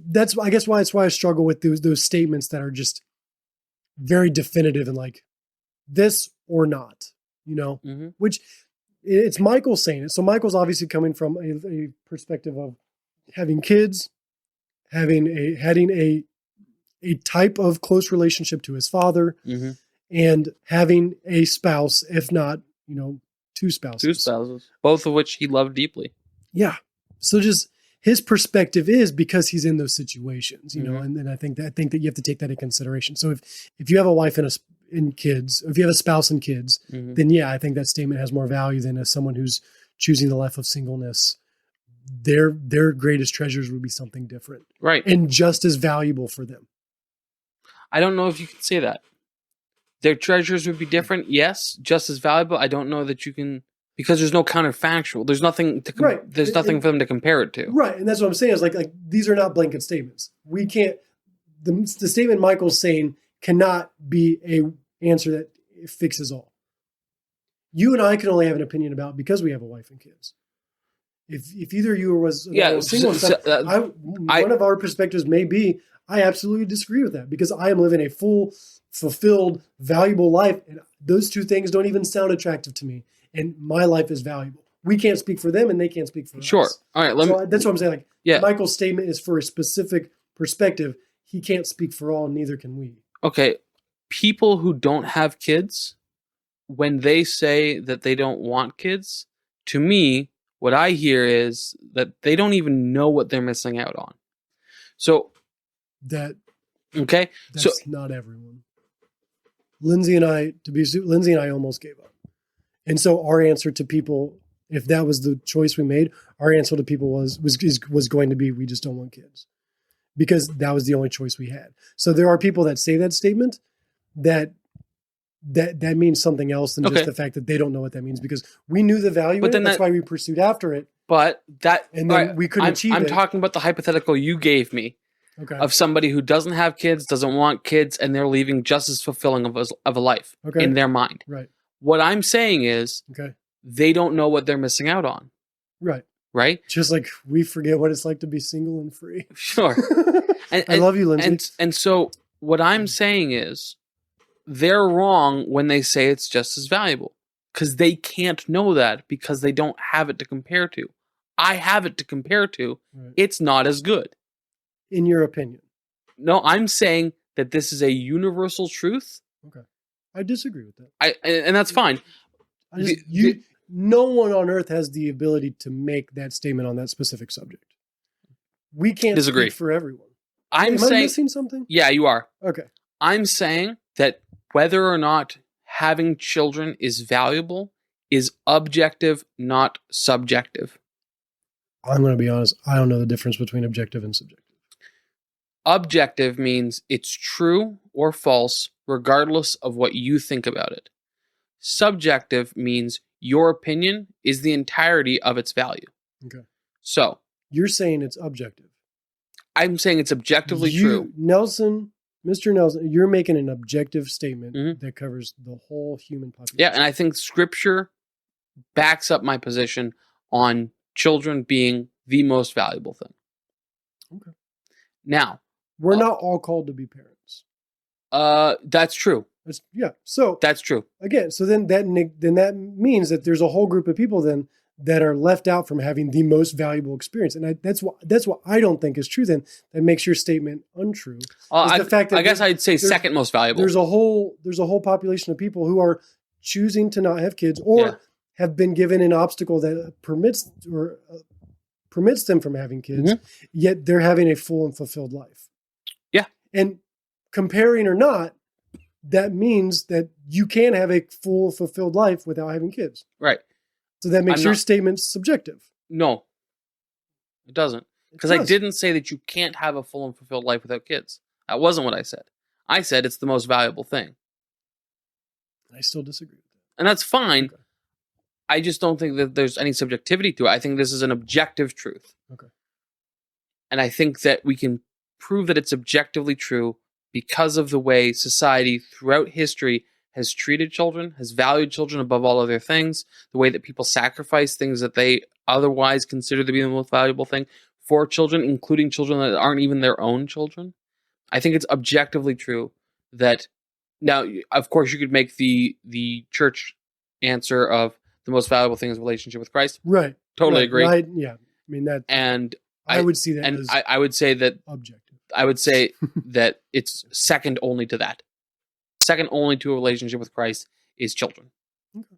that's why I struggle with those statements that are just very definitive and like this or not, which it's Michael saying it. So Michael's obviously coming from a perspective of having kids, having a type of close relationship to his father, and having a spouse, if not, two spouses. Two spouses, both of which he loved deeply. Yeah. So just his perspective is because he's in those situations, and I think that you have to take that into consideration. So if you have a wife and kids, if you have a spouse and kids, then yeah, I think that statement has more value than as someone who's choosing the life of singleness. Their greatest treasures would be something different. Right. And just as valuable for them. I don't know if you can say that. Their treasures would be different. Yes. Just as valuable. I don't know that you can, because there's no counterfactual. There's nothing to there's nothing for them to compare it to. Right. And that's what I'm saying is like these are not blanket statements. We can't, the statement Michael's saying cannot be a answer that fixes all. You and I can only have an opinion about because we have a wife and kids. If either you was single, one of our perspectives may be, I absolutely disagree with that because I am living a full, fulfilled, valuable life. And those two things don't even sound attractive to me. And my life is valuable. We can't speak for them and they can't speak for us. Sure. All right. That's what I'm saying. Michael's statement is for a specific perspective. He can't speak for all, and neither can we. Okay. People who don't have kids, when they say that they don't want kids, to me, what I hear is that they don't even know what they're missing out on. So that's not everyone. Lindsay and I almost gave up. And so our answer to people, if that was the choice we made, our answer to people was going to be, we just don't want kids, because that was the only choice we had. So there are people that say that statement that means something else than just the fact that they don't know what that means, because we knew the value in it. That's why we pursued after it. We couldn't achieve it. I'm talking about the hypothetical you gave me of somebody who doesn't have kids, doesn't want kids, and they're leaving just as fulfilling of a life in their mind. Right. What I'm saying is they don't know what they're missing out on. Right. Right? Just like we forget what it's like to be single and free. Sure. I love you, Lindsay. And so what I'm saying is they're wrong when they say it's just as valuable, because they can't know that because they don't have it to compare to. I have it to compare to. Right. It's not as good. In your opinion? No, I'm saying that this is a universal truth. Okay. I disagree with that. And that's fine. No one on earth has the ability to make that statement on that specific subject. We can't Disagree. speak for everyone. Am I missing something? Yeah, you are. Okay. I'm saying that whether or not having children is valuable is objective, not subjective. I'm going to be honest. I don't know the difference between objective and subjective. Objective means it's true or false, regardless of what you think about it. Subjective means your opinion is the entirety of its value. Okay. So you're saying it's objective. I'm saying it's objectively true. Mr. Nelson, you're making an objective statement that covers the whole human population. Yeah, and I think Scripture backs up my position on children being the most valuable thing. Okay. Now, we're not all called to be parents. That's true. So that's true. Again, so then that means that there's a whole group of people then that are left out from having the most valuable experience, and that's what I don't think is true. Then that makes your statement untrue. The fact that I guess I'd say second most valuable. There's a whole population of people who are choosing to not have kids or have been given an obstacle that permits them from having kids, yet they're having a full and fulfilled life. Yeah, and comparing or not, that means that you can have a full, fulfilled life without having kids. Right. So that makes your statement subjective. No, it doesn't. Because I didn't say that you can't have a full and fulfilled life without kids. That wasn't what I said. I said it's the most valuable thing. I still disagree with that. And that's fine. Okay. I just don't think that there's any subjectivity to it. I think this is an objective truth. Okay. And I think that we can prove that it's objectively true because of the way society throughout history has treated children, has valued children above all other things, the way that people sacrifice things that they otherwise consider to be the most valuable thing for children, including children that aren't even their own children. I think it's objectively true that, now, of course, you could make the church answer of the most valuable thing is relationship with Christ. Right. Totally agree. I mean, that. And I would see that as I would say that objective. I would say that it's second only to that. Second only to a relationship with Christ is children. Okay.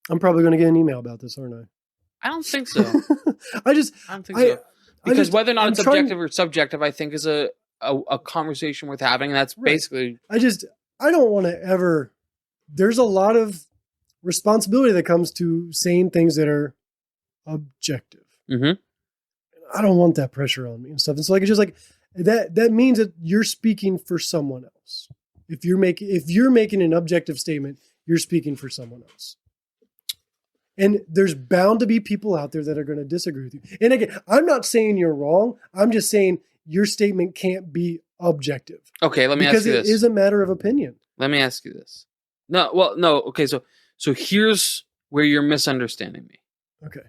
I'm probably going to get an email about this, aren't I? I don't think so. I don't think so. Because whether or not it's objective or subjective, I think is a conversation worth having. And that's basically. I don't want to ever. There's a lot of responsibility that comes to saying things that are objective. Mm-hmm. I don't want that pressure on me and stuff. It's like, it's just like that means that you're speaking for someone else. If you're making an objective statement, you're speaking for someone else. And there's bound to be people out there that are going to disagree with you. And again, I'm not saying you're wrong. I'm just saying your statement can't be objective. Okay, let me ask you this. Because it is a matter of opinion. Let me ask you this. No. Okay, so here's where you're misunderstanding me. Okay.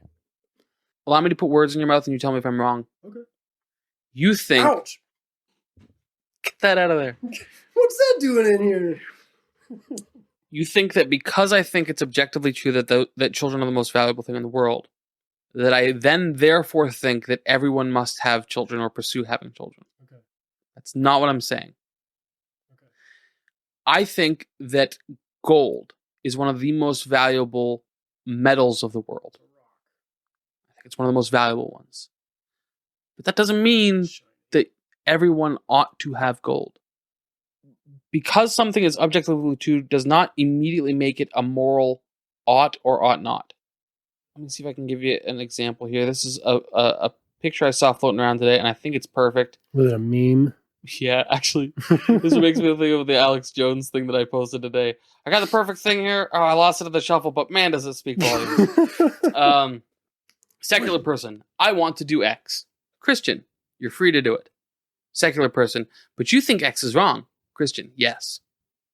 Allow me to put words in your mouth and you tell me if I'm wrong. Okay. You think... Ouch! Get that out of there. What's that doing in here? You think that because I think it's objectively true that children are the most valuable thing in the world, that I then therefore think that everyone must have children or pursue having children. Okay. That's not what I'm saying. Okay. I think that gold is one of the most valuable metals of the world. I think it's one of the most valuable ones. But that doesn't mean that everyone ought to have gold. Because something is objectively true does not immediately make it a moral ought or ought not. Let me see if I can give you an example here. This is a picture I saw floating around today, and I think it's perfect. Was it a meme? Yeah, actually. This makes me think of the Alex Jones thing that I posted today. I got the perfect thing here. Oh, I lost it at the shuffle, but man, does it speak volumes. Secular person, I want to do X. Christian, you're free to do it. Secular person, but you think X is wrong. Christian, yes.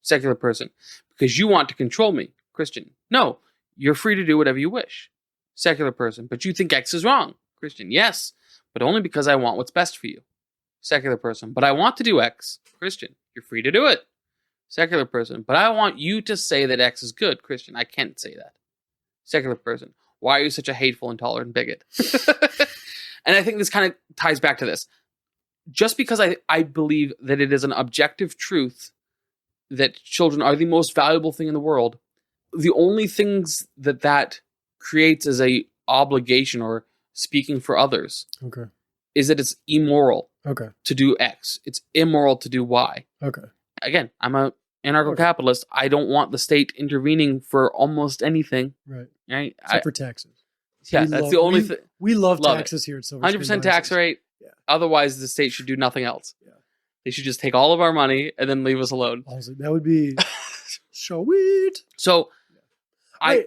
Secular person, because you want to control me. Christian, no, you're free to do whatever you wish. Secular person, but you think X is wrong. Christian, yes, but only because I want what's best for you. Secular person, but I want to do X. Christian, you're free to do it. Secular person, but I want you to say that X is good. Christian, I can't say that. Secular person, why are you such a hateful, intolerant bigot? And I think this kind of ties back to this. Just because I believe that it is an objective truth that children are the most valuable thing in the world the only things that creates as a obligation or speaking for others Okay. is that it's immoral Okay. to do X. It's immoral to do Y. Okay. Again, I'm a anarcho-capitalist. I don't want the state intervening for almost anything. Right. Right? Except for taxes. Yeah, We that's love- the only thing. We love Love taxes here at Silver 100% tax rate. Yeah. Otherwise, the state should do nothing else. Yeah. They should just take all of our money and then leave us alone. Honestly, that would be sweet. So, I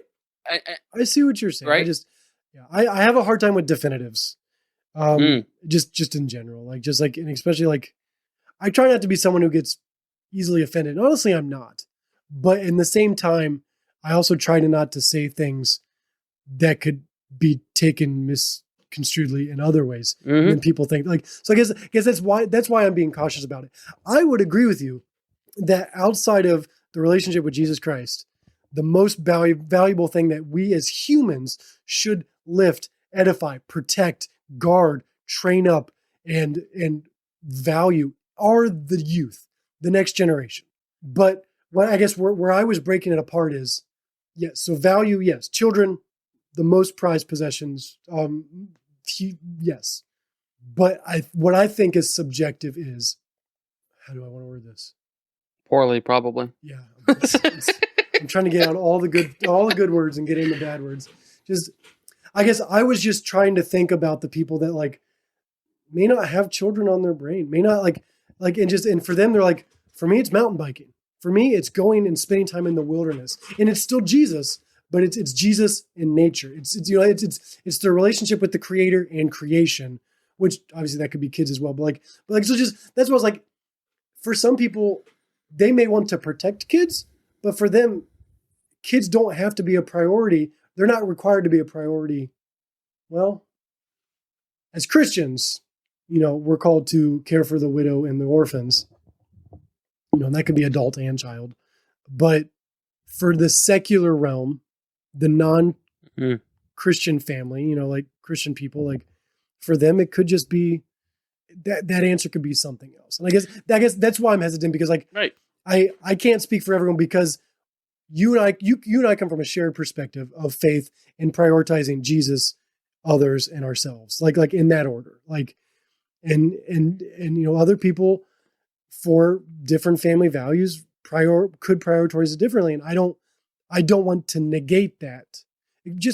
see what you're saying. Right? I have a hard time with definitives. Mm. Just in general, like, and especially like, I try not to be someone who gets easily offended. Honestly, I'm not, but in the same time, I also try not to say things that could be taken misconstruedly in other ways when people think like, so I guess that's why I'm being cautious about it. I would agree with you that outside of the relationship with Jesus Christ, the most valuable thing that we as humans should lift, edify, protect, guard, train up, and value are the youth, the next generation. But what I guess where I was breaking it apart is, yes, so value, yes, children, the most prized possessions, yes. But what I think is subjective is, how do I want to word this? Poorly, probably. Yeah. I'm trying to get out all the good words and get in the bad words. I guess I was just trying to think about the people that like may not have children on their brain, may not and for them, they're like, for me, it's mountain biking. For me, it's going and spending time in the wilderness, and it's still Jesus, but it's Jesus in nature. It's their relationship with the Creator and creation, which obviously that could be kids as well. But so just that's what I was like. For some people, they may want to protect kids, but for them, kids don't have to be a priority. They're not required to be a priority. Well, as Christians, we're called to care for the widow and the orphans. And that could be adult and child. But for the secular realm, the non-Christian family, like Christian people, like for them, it could just be that answer could be something else. And I guess that's why I'm hesitant, because like, right. I can't speak for everyone, because you and I come from a shared perspective of faith and prioritizing Jesus, others, and ourselves, like in that order, like, and other people for different family values could prioritize it differently. And I don't want to negate that.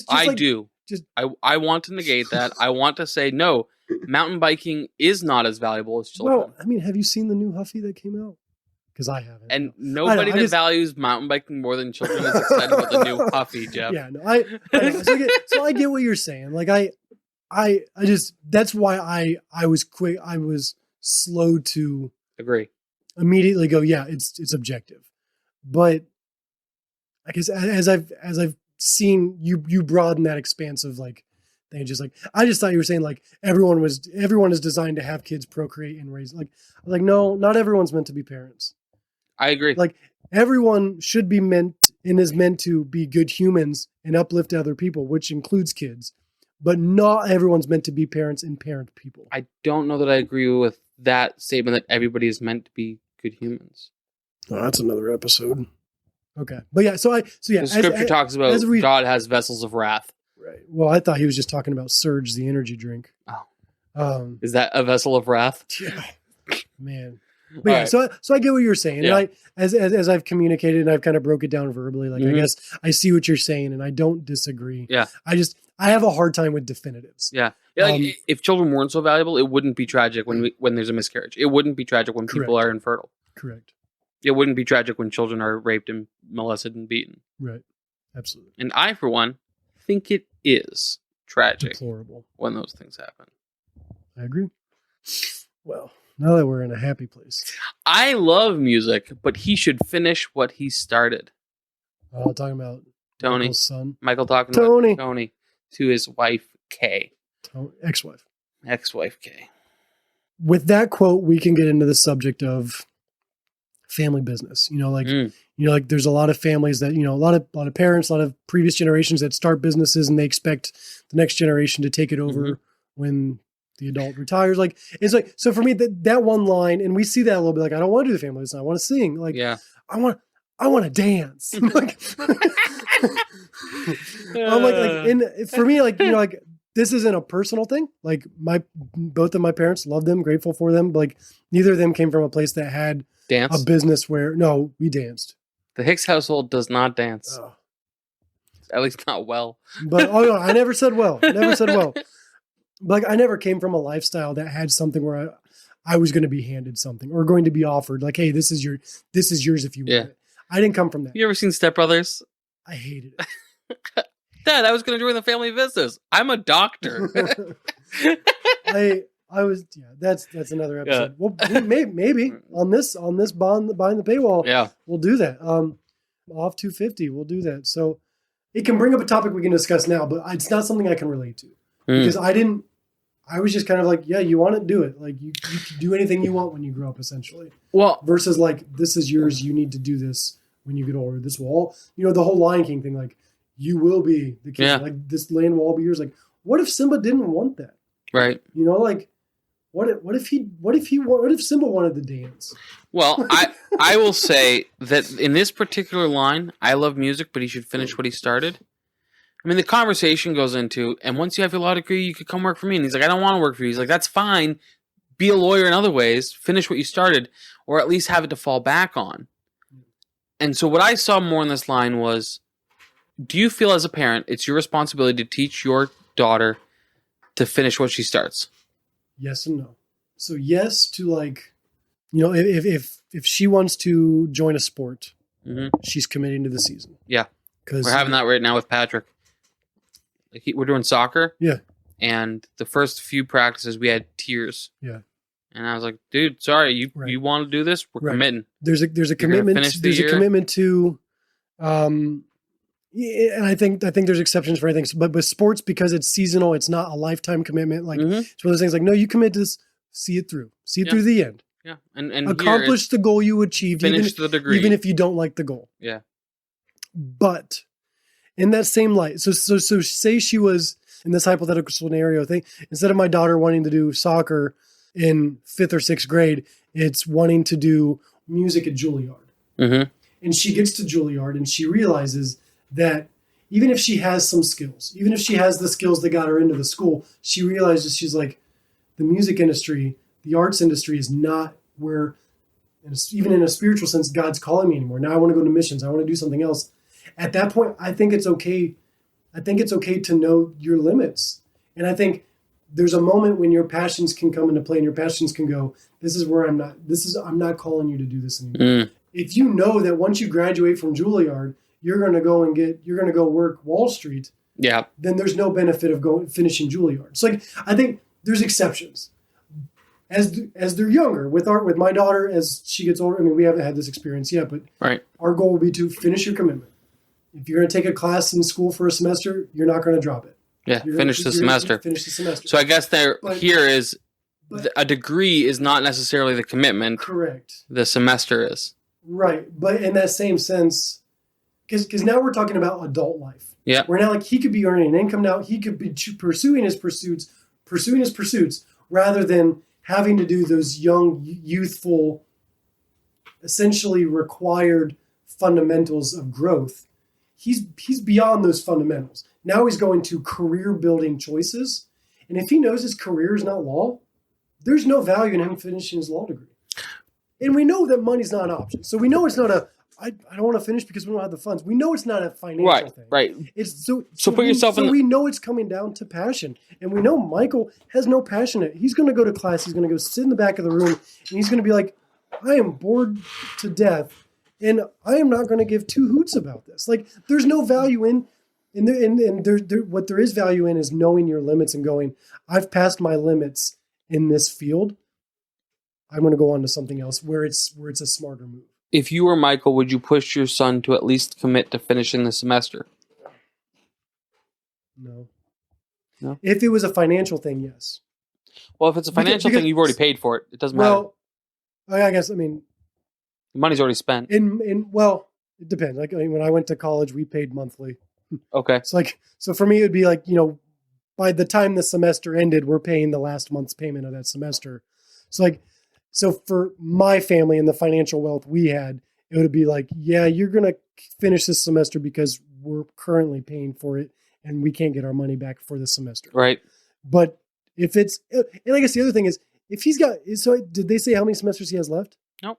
I want to negate that. I want to say, no, mountain biking is not as valuable as children. Well, I mean, have you seen the new Huffy that came out? Because I haven't. And nobody that values mountain biking more than children is excited about the new Huffy, Jeff. Yeah, no, I know. So I get what you're saying. Like I just, that's why I was quick. I was slow to agree. Immediately go, yeah, it's objective. But I guess as I've seen you broaden that expanse of like thing, just like, I just thought you were saying like everyone is designed to have kids, procreate, and raise. Like no, not everyone's meant to be parents. I agree. Like everyone should be meant to be good humans and uplift other people, which includes kids. But not everyone's meant to be parents and parent people. I don't know that I agree with that statement that everybody is meant to be good humans. Oh, that's another episode. Okay. But yeah, so yeah. The scripture talks about God has vessels of wrath. Right. Well, I thought he was just talking about Surge, the energy drink. Oh. Is that a vessel of wrath? Yeah. Man. But yeah, right. So I get what you're saying. Yeah. And as I've communicated and I've kind of broke it down verbally, like I guess I see what you're saying and I don't disagree. Yeah. I have a hard time with definitives. Yeah. Like if children weren't so valuable, it wouldn't be tragic when there's a miscarriage. It wouldn't be tragic when people are infertile. Correct. It wouldn't be tragic when children are raped and molested and beaten. Right. Absolutely. And I, for one, think it is tragic. Deplorable. When those things happen. I agree. Well, now that we're in a happy place. I love music, but he should finish what he started. Talking about Tony. Michael's son. Michael talking Tony. about Tony to his wife, Kay. Ex-wife. Ex-wife, Kay. With that quote, we can get into the subject of family business. Like there's a lot of families that, a lot of parents, a lot of previous generations that start businesses and they expect the next generation to take it over when the adult retires. Like, it's like, so for me, that one line, and we see that a little bit, like, I don't want to do the family business. I want to sing. Like, yeah. I want to dance. Like, I'm like, and for me, like, like this isn't a personal thing. Like both of my parents, love them, grateful for them. But like neither of them came from a place that had Dance? a business where, no, we danced. The Hicks household does not dance. Oh. At least not well. But no, I never said well. Never said well. But like I never came from a lifestyle that had something where I was going to be handed something or going to be offered like, hey, this is yours if you want it. I didn't come from that. You ever seen Step Brothers? I hated it. Dad, I was going to join the family business. I'm a doctor. I was, that's another episode. Well, maybe on this behind the paywall, we'll do that. Off 250, we'll do that. So it can bring up a topic we can discuss now, but it's not something I can relate to because I was just kind of like, yeah, you want it, do it. Like you can do anything you want when you grow up, essentially. Well, versus like, this is yours. You need to do this when you get older. This will all, the whole Lion King thing, like you will be the king. Like this land will all be yours. Like, what if Simba didn't want that? Right. Like what if Simba wanted to dance? Well, I will say that in this particular line, I love music, but he should finish what he started. I mean, the conversation goes into, and once you have your law degree, you could come work for me. And he's like, I don't want to work for you. He's like, that's fine. Be a lawyer in other ways. Finish what you started, or at least have it to fall back on. And so what I saw more in this line was, do you feel as a parent, it's your responsibility to teach your daughter to finish what she starts? Yes and no. So yes to like, if she wants to join a sport, she's committing to the season. Yeah. Because we're having that right now with Patrick. Like we're doing soccer. Yeah. And the first few practices we had tears. Yeah. And I was like, dude, sorry, you want to do this? We're committing. There's a commitment. There's a commitment to, and I think there's exceptions for anything. But with sports, because it's seasonal, it's not a lifetime commitment. Like it's one of those things. Like no, you commit to this, see it through through the end. Yeah, and accomplish the goal you achieved. Finish the degree, even if you don't like the goal. Yeah. But in that same light, so say she was in this hypothetical scenario thing. Instead of my daughter wanting to do soccer in 5th or 6th grade, it's wanting to do music at Juilliard. And she gets to Juilliard and she realizes that even if she has some skills, even if she has the skills that got her into the school, she realizes she's like, the music industry, the arts industry is not where, even in a spiritual sense, God's calling me anymore. Now I want to go to missions. I want to do something else. At that point, I think it's okay. I think it's okay to know your limits. And I think there's a moment when your passions can come into play and your passions can go, this is where I'm not calling you to do this anymore. If you know that once you graduate from Juilliard, you're going to go work Wall Street. Yeah. Then there's no benefit of finishing Juilliard. So like, I think there's exceptions. As they're younger, with my daughter, as she gets older, I mean, we haven't had this experience yet, but our goal will be to finish your commitment. If you're going to take a class in school for a semester, you're not going to drop it. Yeah, finish the semester. Finish the semester. So I guess a degree is not necessarily the commitment. Correct. The semester is. Right, but in that same sense, because now we're talking about adult life. Yeah. Where now, like, he could be earning an income now. He could be pursuing his pursuits, rather than having to do those young, youthful, essentially required fundamentals of growth. He's beyond those fundamentals. Now he's going to career building choices. And if he knows his career is not law, there's no value in him finishing his law degree. And we know that money's not an option. So we know it's not I don't want to finish because we don't have the funds. We know it's not a financial thing. Right. It's we know it's coming down to passion. And we know Michael has no passion. He's going to go to class. He's going to go sit in the back of the room and he's going to be like, I am bored to death. And I am not going to give two hoots about this. Like, there's no value in what there is value in is knowing your limits and going, I've passed my limits in this field. I'm going to go on to something else where it's a smarter move. If you were Michael, would you push your son to at least commit to finishing the semester? No. No? If it was a financial thing, yes. Well, if it's a financial thing, you've already paid for it. It doesn't matter. Well, I guess, I mean, the money's already spent. Well, it depends. Like, I mean, when I went to college, we paid monthly. Okay. So for me, it would be like, by the time the semester ended, we're paying the last month's payment of that semester. So for my family and the financial wealth we had, it would be like, yeah, you're going to finish this semester because we're currently paying for it and we can't get our money back for this semester. Right. But if it's, and I guess the other thing is, if he's got, so did they say how many semesters he has left? Nope.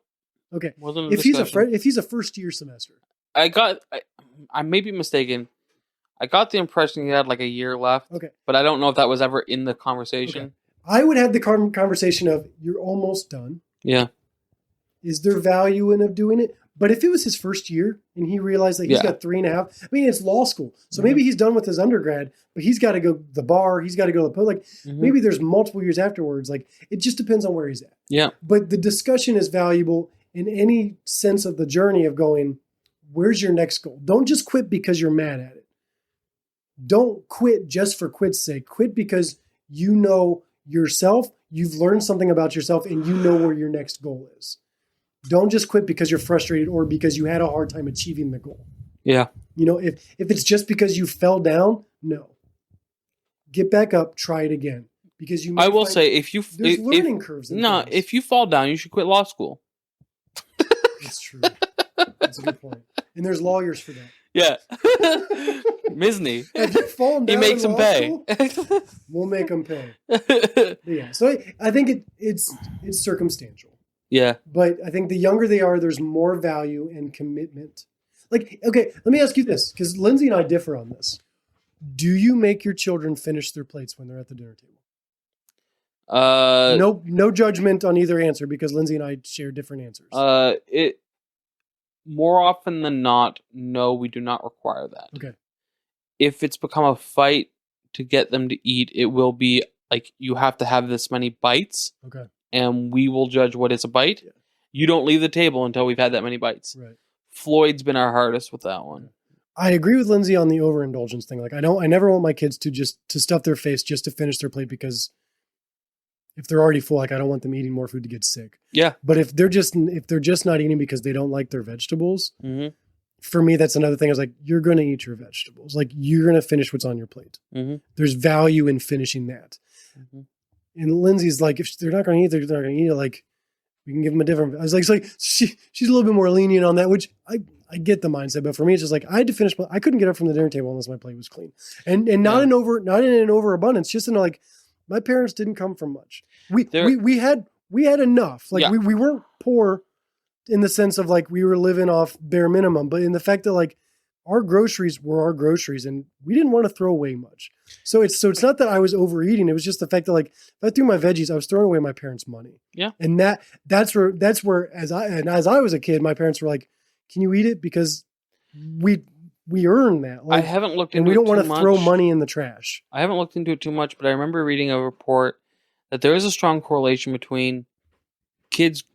Okay. Wasn't a if he's discussion. if he's a first year semester. I may be mistaken. I got the impression he had like a year left. Okay. But I don't know if that was ever in the conversation. Okay. I would have the conversation of, you're almost done. Yeah. Is there value in of doing it? But if it was his first year and he realized that he's got 3.5, I mean, it's law school. So maybe he's done with his undergrad, but he's got to go to the bar. He's got to go to the pub. Like maybe there's multiple years afterwards. Like it just depends on where he's at. Yeah. But the discussion is valuable in any sense of the journey of going, where's your next goal? Don't just quit because you're mad at it. Don't quit just for quit's sake. Quit because you know yourself, you've learned something about yourself, and you know where your next goal is. Don't just quit because you're frustrated or because you had a hard time achieving the goal. Yeah. You know, if it's just because you fell down, no. Get back up, try it again. Because you I will say there's learning curves. If you fall down, you should quit law school. That's true. That's a good point. And there's lawyers for that. Yeah. Misney. If you fall down, he makes them pay. School, we'll make them pay. Yeah. So I think it's circumstantial. Yeah. But I think the younger they are, there's more value and commitment. Like, okay, let me ask you this, because Lindsay and I differ on this. Do you make your children finish their plates when they're at the dinner table? No judgment on either answer, because Lindsay and I share different answers. It more often than not, no, we do not require that. Okay. If it's become a fight to get them to eat, it will be like, you have to have this many bites. Okay. And we will judge what is a bite. Yeah. You don't leave the table until we've had that many bites. Right. Floyd's been our hardest with that one. I agree with Lindsay on the overindulgence thing. Like I never want my kids to stuff their face just to finish their plate, because if they're already full, like I don't want them eating more food to get sick. Yeah. But if they're just not eating because they don't like their vegetables, for me, that's another thing. I was like, you're going to eat your vegetables. Like you're going to finish what's on your plate. There's value in finishing that. And Lindsay's like, if they're not going to eat, they're not going to eat it. Like, we can give them a different. I was like, she's a little bit more lenient on that, which I get the mindset. But for me, it's just like I had to finish. I couldn't get up from the dinner table unless my plate was clean, and not in an overabundance. Just in like, my parents didn't come from much. We had enough. Like we weren't poor in the sense of like we were living off bare minimum, but in the fact that like our groceries were our groceries and we didn't want to throw away much. So it's not that I was overeating. It was just the fact that like, if I threw my veggies, I was throwing away my parents' money. Yeah. And that's where, as I was a kid, my parents were like, can you eat it? Because we earn that. Like, I haven't looked into and we don't want to throw money in the trash. I haven't looked into it too much, but I remember reading a report that there is a strong correlation between kids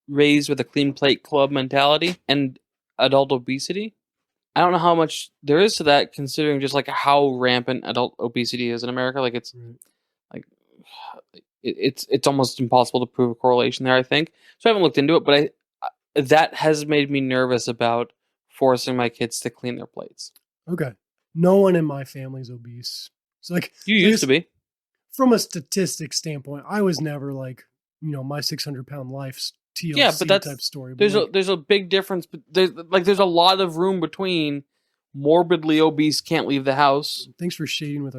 raised with a clean plate club mentality and adult obesity. I don't know how much there is to that, considering just like how rampant adult obesity is in America. Like it's almost impossible to prove a correlation there, I think. So I haven't looked into it, but that has made me nervous about forcing my kids to clean their plates. Okay. No one in my family's obese. So like you used to be. From a statistic standpoint, I was never like, my 600-pound life's TLC but that's, type story. But there's a big difference. But there's a lot of room between morbidly obese can't leave the house. Thanks for stating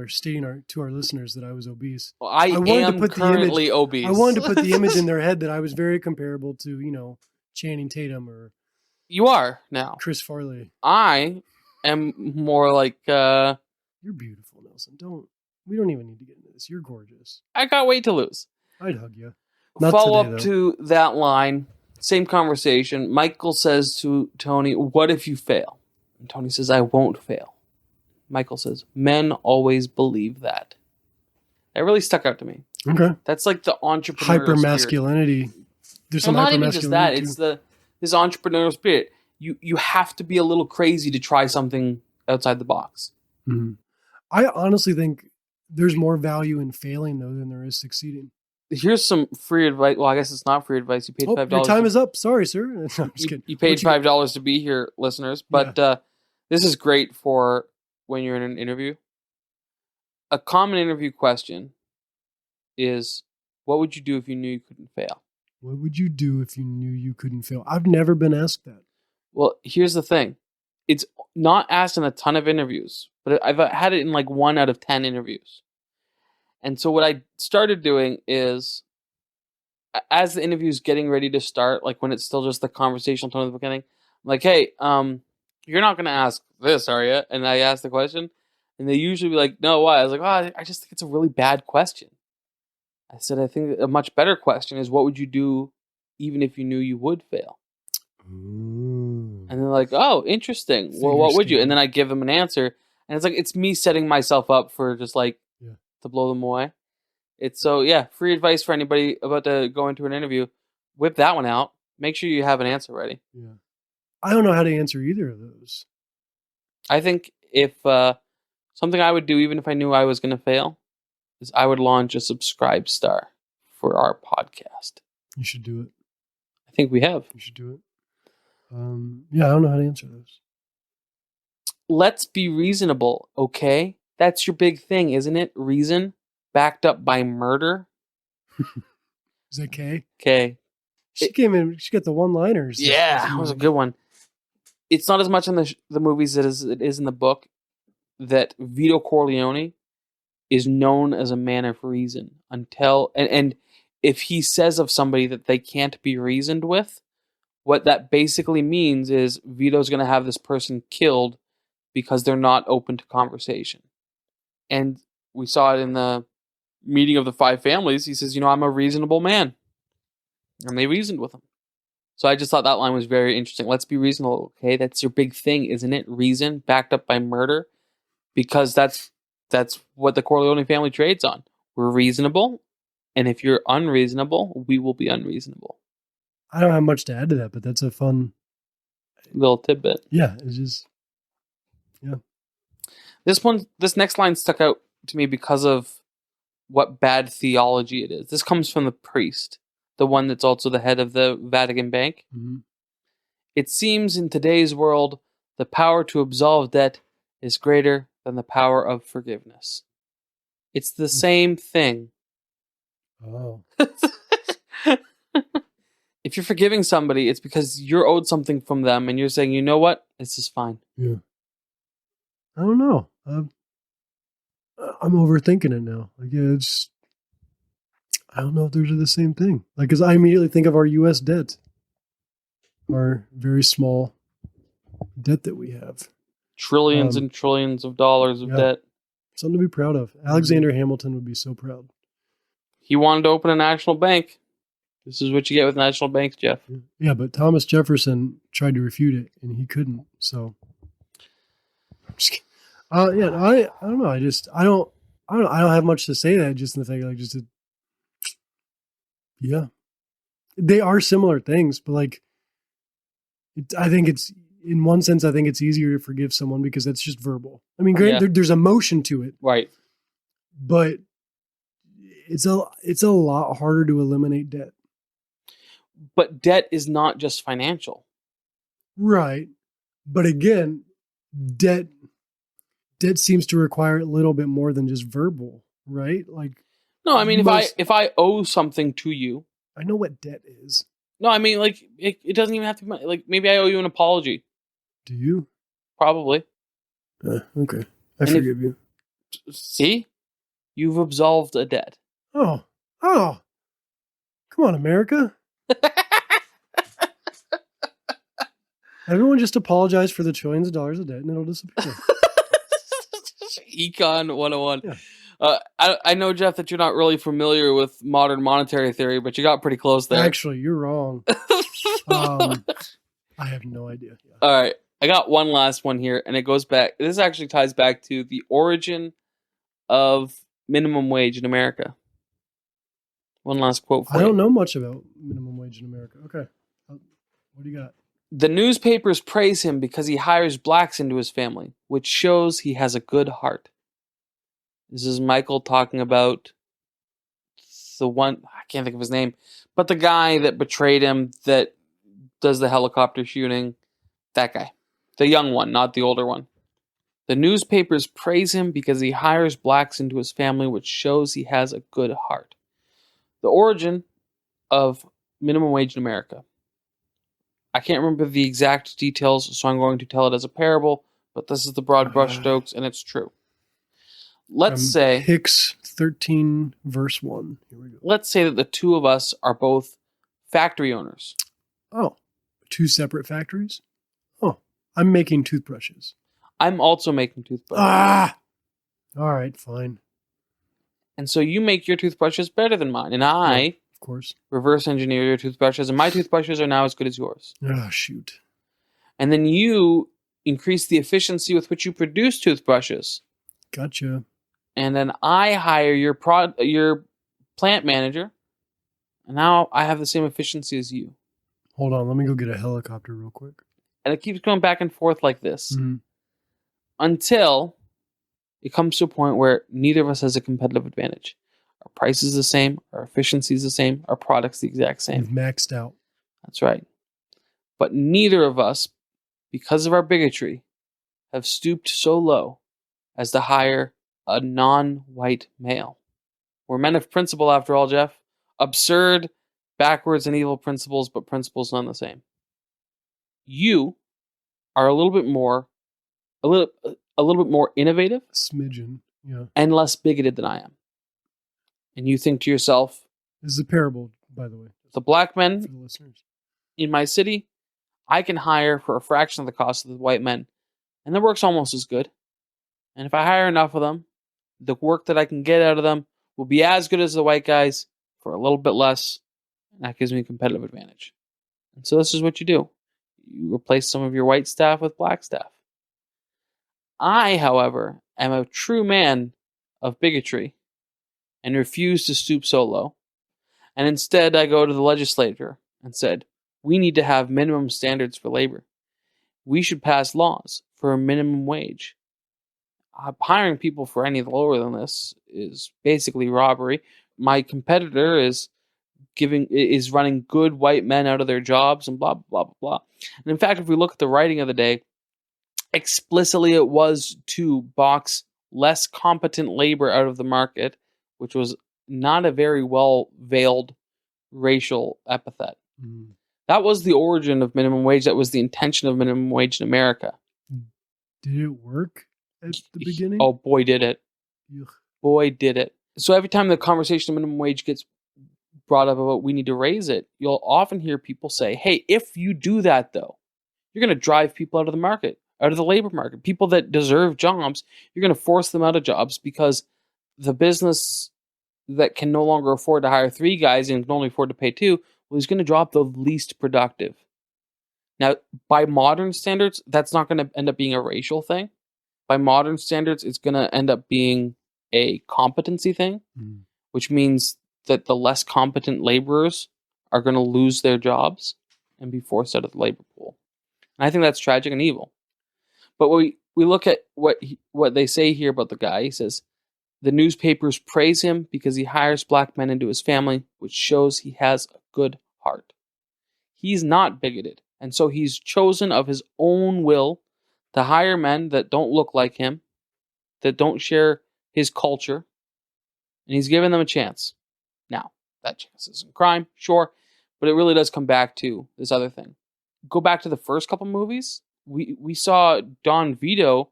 to our listeners that I was obese. Well, I am currently obese. I wanted to put the image in their head that I was very comparable to, Channing Tatum or you are now Chris Farley. I am more like you're beautiful, Nelson. We don't even need to get into this. You're gorgeous. I got weight to lose. I'd hug you. Follow up to that line, same conversation. Michael says to Tony, "What if you fail?" And Tony says, "I won't fail." Michael says, "Men always believe that." That really stuck out to me. Okay. That's like the entrepreneurial hyper-masculinity. There's some not even just that. Too. It's this entrepreneurial spirit. You have to be a little crazy to try something outside the box. Mm-hmm. I honestly think there's more value in failing though than there is succeeding. Here's some free advice. Well, I guess it's not free advice. You paid $5. Your time is up. Sorry, sir. No, I'm just kidding. You paid $5 to be here, listeners. But this is great for when you're in an interview. A common interview question is, what would you do if you knew you couldn't fail? What would you do if you knew you couldn't fail? I've never been asked that. Well, here's the thing. it's not asked in a ton of interviews, but I've had it in like 1 out of 10 interviews. And so what I started doing is, as the interview's getting ready to start, like when it's still just the conversational tone at the beginning, I'm like, hey, you're not going to ask this, are you? And I ask the question, and they usually be like, no, why? I was like, oh, I just think it's a really bad question. I said, I think a much better question is, what would you do even if you knew you would fail? Ooh. And they're like, oh, interesting. Well, what would you? And then I give them an answer. And it's like, it's me setting myself up for just like to blow them away. It's so, yeah, free advice for anybody about to go into an interview. Whip that one out. Make sure you have an answer ready. Yeah. I don't know how to answer either of those. I think if something I would do, even if I knew I was going to fail, is I would launch a subscribe star for our podcast. You should do it. I think we have. You should do it. Yeah, I don't know how to answer those. Let's be reasonable, okay? That's your big thing, isn't it? Reason backed up by murder. Is that Kay? Okay. She came in. She got the one-liners. Yeah, that was a good one. It's not as much in the movies as it is in the book that Vito Corleone is known as a man of reason until and if he says of somebody that they can't be reasoned with, what that basically means is Vito's going to have this person killed because they're not open to conversation. And we saw it in the meeting of the 5 families. He says, I'm a reasonable man. And they reasoned with him. So I just thought that line was very interesting. Let's be reasonable, okay? That's your big thing, isn't it? Reason backed up by murder. Because that's what the Corleone family trades on. We're reasonable. And if you're unreasonable, we will be unreasonable. I don't have much to add to that, but that's a fun little tidbit. Yeah, it's just, yeah. This next line stuck out to me because of what bad theology it is. This comes from the priest, the one that's also the head of the Vatican Bank. Mm-hmm. It seems in today's world, the power to absolve debt is greater than the power of forgiveness. It's the same thing. Oh. If you're forgiving somebody, it's because you're owed something from them and you're saying, you know what? This is fine. Yeah. I don't know. I'm overthinking it now. Like, yeah, I don't know if those are the same thing. Like, because I immediately think of our U.S. debt, our very small debt that we have. Trillions and trillions of dollars of debt. Something to be proud of. Alexander Hamilton would be so proud. He wanted to open a national bank. This is what you get with national banks, Jeff. Yeah, but Thomas Jefferson tried to refute it, and he couldn't. So, I'm just kidding. I don't know. I don't have much to say. That just in the fact, like, yeah, they are similar things, but like, I think it's in one sense, I think it's easier to forgive someone because that's just verbal. I mean, granted, there's emotion to it, right? But it's a lot harder to eliminate debt. But debt is not just financial. Right. But again, debt seems to require a little bit more than just verbal, right? Like, no, I mean, if I owe something to you, I know what debt is. No, I mean, like, it doesn't even have to be money. Like, maybe I owe you an apology. Do you? Probably. Okay. I forgive you. See? You've absolved a debt. Oh. Come on, America. Everyone just apologize for the trillions of dollars of debt and it'll disappear. Econ 101. Yeah. I know, Jeff, that you're not really familiar with modern monetary theory, but you got pretty close there. Actually, you're wrong. I have no idea. Yeah. All right. I got one last one here, and it goes back. This actually ties back to the origin of minimum wage in America. One last quote for you. I don't know much about minimum wage in America. Okay. What do you got? The newspapers praise him because he hires blacks into his family, which shows he has a good heart. This is Michael talking about the one, I can't think of his name, but the guy that betrayed him, that does the helicopter shooting. That guy. The young one, not the older one. The newspapers praise him because he hires blacks into his family, which shows he has a good heart. The origin of minimum wage in America. I can't remember the exact details, so I'm going to tell it as a parable, but this is the broad brushstrokes, and it's true. Let's say Hicks 13 verse 1. Here we go. Let's say that the two of us are both factory owners. Oh, two separate factories? Oh, I'm making toothbrushes. I'm also making toothbrushes. All right, fine. And so you make your toothbrushes better than mine, and I, of course, reverse engineer your toothbrushes, and my toothbrushes are now as good as yours. Oh, shoot. And then you increase the efficiency with which you produce toothbrushes. Gotcha. And then I hire your plant manager, and now I have the same efficiency as you. Hold on, let me go get a helicopter real quick. And it keeps going back and forth like this until it comes to a point where neither of us has a competitive advantage. Our price is the same, our efficiency is the same, our product's the exact same. We've maxed out. That's right. But neither of us, because of our bigotry, have stooped so low as to hire a non-white male. We're men of principle, after all, Jeff. Absurd, backwards, and evil principles, but principles none the same. You are a little bit more innovative, smidgen, yeah, and less bigoted than I am. And you think to yourself, this is a parable, by the way. The black men for the listeners in my city, I can hire for a fraction of the cost of the white men, and the work's almost as good. And if I hire enough of them, the work that I can get out of them will be as good as the white guys for a little bit less, and that gives me a competitive advantage. And so this is what you do. You replace some of your white staff with black staff. I, however, am a true man of bigotry and refuse to stoop so low. And instead, I go to the legislature and said, we need to have minimum standards for labor. We should pass laws for a minimum wage. Hiring people for any lower than this is basically robbery. My competitor is running good white men out of their jobs and blah, blah, blah, blah. And in fact, if we look at the writing of the day, explicitly it was to box less competent labor out of the market, which was not a very well-veiled racial epithet. That was the origin of minimum wage. That was the intention of minimum wage in America. Did it work at the beginning? Oh, boy, did it. Ugh. Boy, did it. So every time the conversation of minimum wage gets brought up about we need to raise it, you'll often hear people say, hey, if you do that, though, you're going to drive people out of the market, out of the labor market. People that deserve jobs, you're going to force them out of jobs because the business that can no longer afford to hire 3 guys and can only afford to pay 2, well, is going to drop the least productive. Now, by modern standards, that's not going to end up being a racial thing. By modern standards, it's going to end up being a competency thing, which means that the less competent laborers are going to lose their jobs and be forced out of the labor pool. And I think that's tragic and evil. But we look at what they say here about the guy. He says, the newspapers praise him because he hires black men into his family, which shows he has a good heart. He's not bigoted, and so he's chosen of his own will to hire men that don't look like him, that don't share his culture, and he's given them a chance. Now, that chance isn't crime, sure, but it really does come back to this other thing. Go back to the first couple movies. We saw Don Vito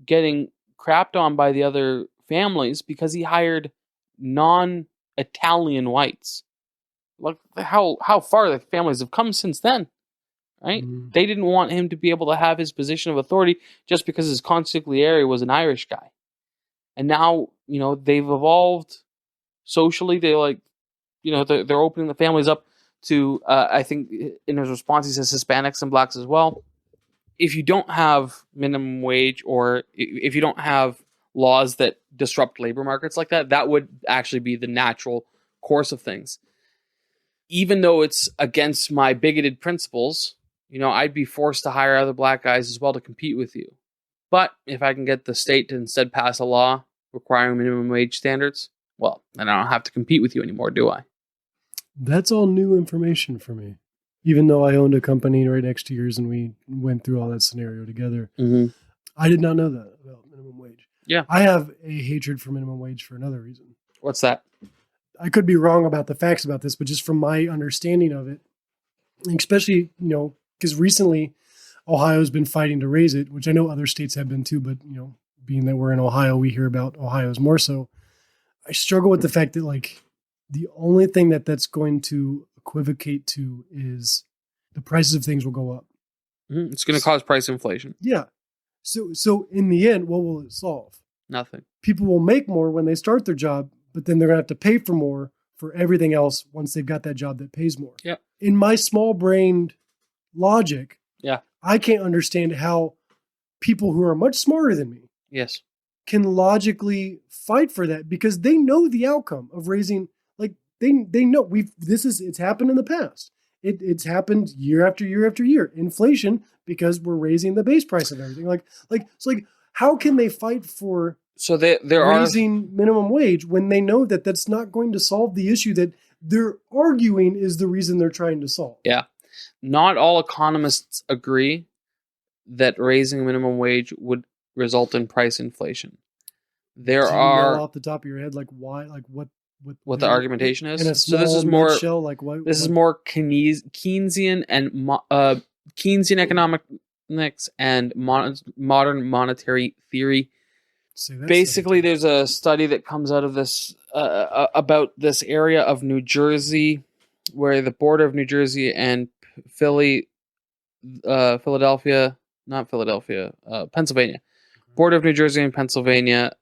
getting crapped on by the other families because he hired non-Italian whites. Look how far the families have come since then, right? They didn't want him to be able to have his position of authority just because his consigliere was an Irish guy. And now, they've evolved socially. They're opening the families up to, I think in his response, he says Hispanics and blacks as well. If you don't have minimum wage, or if you don't have laws that disrupt labor markets like that, that would actually be the natural course of things. Even though it's against my bigoted principles, I'd be forced to hire other black guys as well to compete with you. But if I can get the state to instead pass a law requiring minimum wage standards, well, then I don't have to compete with you anymore, do I? That's all new information for me. Even though I owned a company right next to yours and we went through all that scenario together, I did not know that about minimum wage. Yeah. I have a hatred for minimum wage for another reason. What's that? I could be wrong about the facts about this, but just from my understanding of it, especially, because recently Ohio's been fighting to raise it, which I know other states have been too, but being that we're in Ohio, we hear about Ohio's more so. I struggle with the fact that like the only thing that's going to equivocate to is the prices of things will go up. Mm-hmm. It's going to cause price inflation. Yeah. So in the end, what will it solve? Nothing. People will make more when they start their job, but then they're going to have to pay for more for everything else once they've got that job that pays more. Yeah. In my small-brained logic, I can't understand how people who are much smarter than me can logically fight for that because they know the outcome of raising, like they know it's happened in the past. It's happened year after year after year. Inflation, because we're raising the base price of everything. So how can they fight for raising minimum wage when they know that that's not going to solve the issue that they're arguing is the reason they're trying to solve? Yeah. Not all economists agree that raising minimum wage would result in price inflation. There are off the top of your head, like why, like what the argumentation is. In a small so this is more nutshell, like what, this is more Keynesian and Keynesian economics and modern monetary theory. Basically, there's a study that comes out of this about this area of New Jersey, where the border of New Jersey and Pennsylvania, border of New Jersey and Pennsylvania.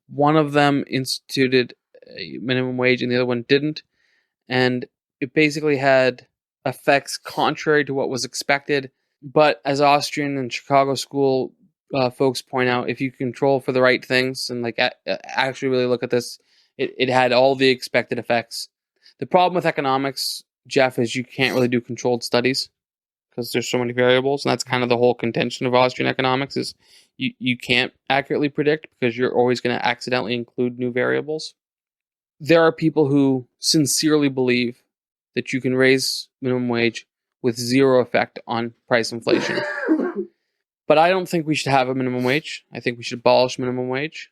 One of them instituted a minimum wage and the other one didn't. And it basically had effects contrary to what was expected. But as Austrian and Chicago school folks point out, if you control for the right things and actually really look at this, it had all the expected effects. The problem with economics, Jeff, is you can't really do controlled studies because there's so many variables. And that's kind of the whole contention of Austrian economics is you can't accurately predict because you're always going to accidentally include new variables. There are people who sincerely believe that you can raise minimum wage with zero effect on price inflation. But I don't think we should have a minimum wage. I think we should abolish minimum wage.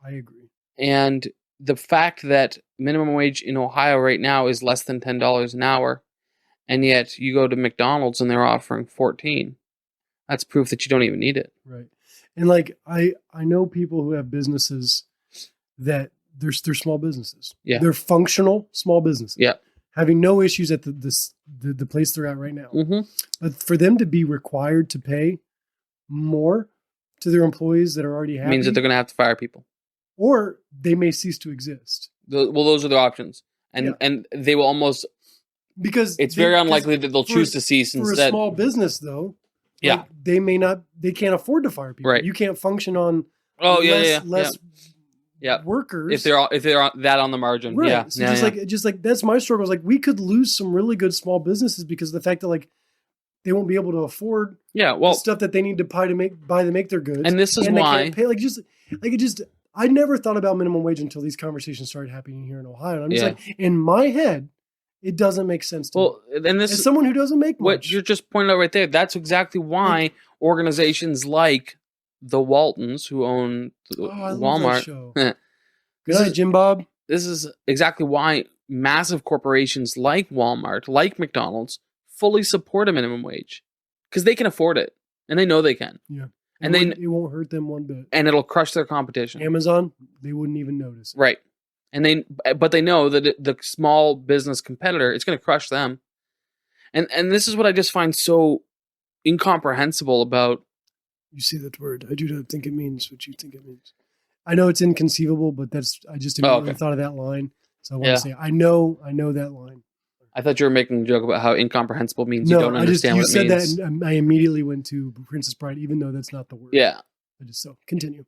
I agree. And the fact that minimum wage in Ohio right now is less than $10 an hour, and yet you go to McDonald's and they're offering $14, that's proof that you don't even need it. Right. And I know people who have businesses that they're small businesses. Yeah. They're functional small businesses. Yeah. Having no issues at the place they're at right now. Mm-hmm. But for them to be required to pay more to their employees that are already happy means that they're going to have to fire people, or they may cease to exist. Those are the options, and they will almost because it's very unlikely that they'll choose to cease instead. For a small business, though, they can't afford to fire people. Right. You can't function on less workers if they're that on the margin. Right. Yeah. So just like that's my struggle. Is like we could lose some really good small businesses because of the fact that they won't be able to afford the stuff that they need to buy to make their goods. And this is why they can't pay. I never thought about minimum wage until these conversations started happening here in Ohio. And I'm just in my head, it doesn't make sense to me. And this as someone who doesn't make much. What you're just pointing out right there, that's exactly why organizations like the Waltons, who own Walmart. Love that show. Good night, Jim Bob. This is exactly why massive corporations like Walmart, like McDonald's, fully support a minimum wage because they can afford it and they know they can. Yeah. And it won't hurt them one bit. And it'll crush their competition. Amazon, they wouldn't even notice. Right. And but they know that the small business competitor, it's going to crush them. And this is what I just find so incomprehensible about. You see that word. I do not think it means what you think it means. I know it's inconceivable, but I just immediately thought of that line. So I want to say, I know that line. I thought you were making a joke about how incomprehensible means you don't understand what it means. You said that and I immediately went to Princess Bride, even though that's not the word. Yeah. Continue.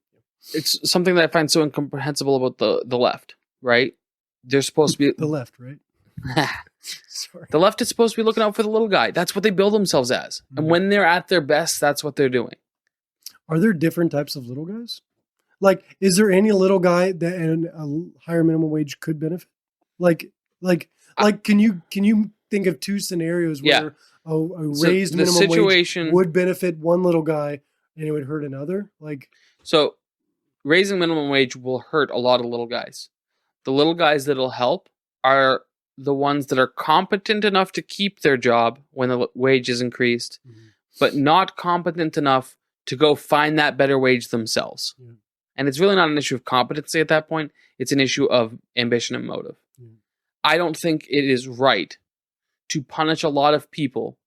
It's something that I find so incomprehensible about the left, right? They're supposed to be... The left, right? Sorry. The left is supposed to be looking out for the little guy. That's what they build themselves as. Mm-hmm. And when they're at their best, that's what they're doing. Are there different types of little guys? Is there any little guy that a higher minimum wage could benefit? Can you think of two scenarios where a raised minimum wage would benefit one little guy and it would hurt another? So raising minimum wage will hurt a lot of little guys. The little guys that'll help are the ones that are competent enough to keep their job when the wage is increased, but not competent enough to go find that better wage themselves. Yeah. And it's really not an issue of competency at that point. It's an issue of ambition and motive. I don't think it is right to punish a lot of people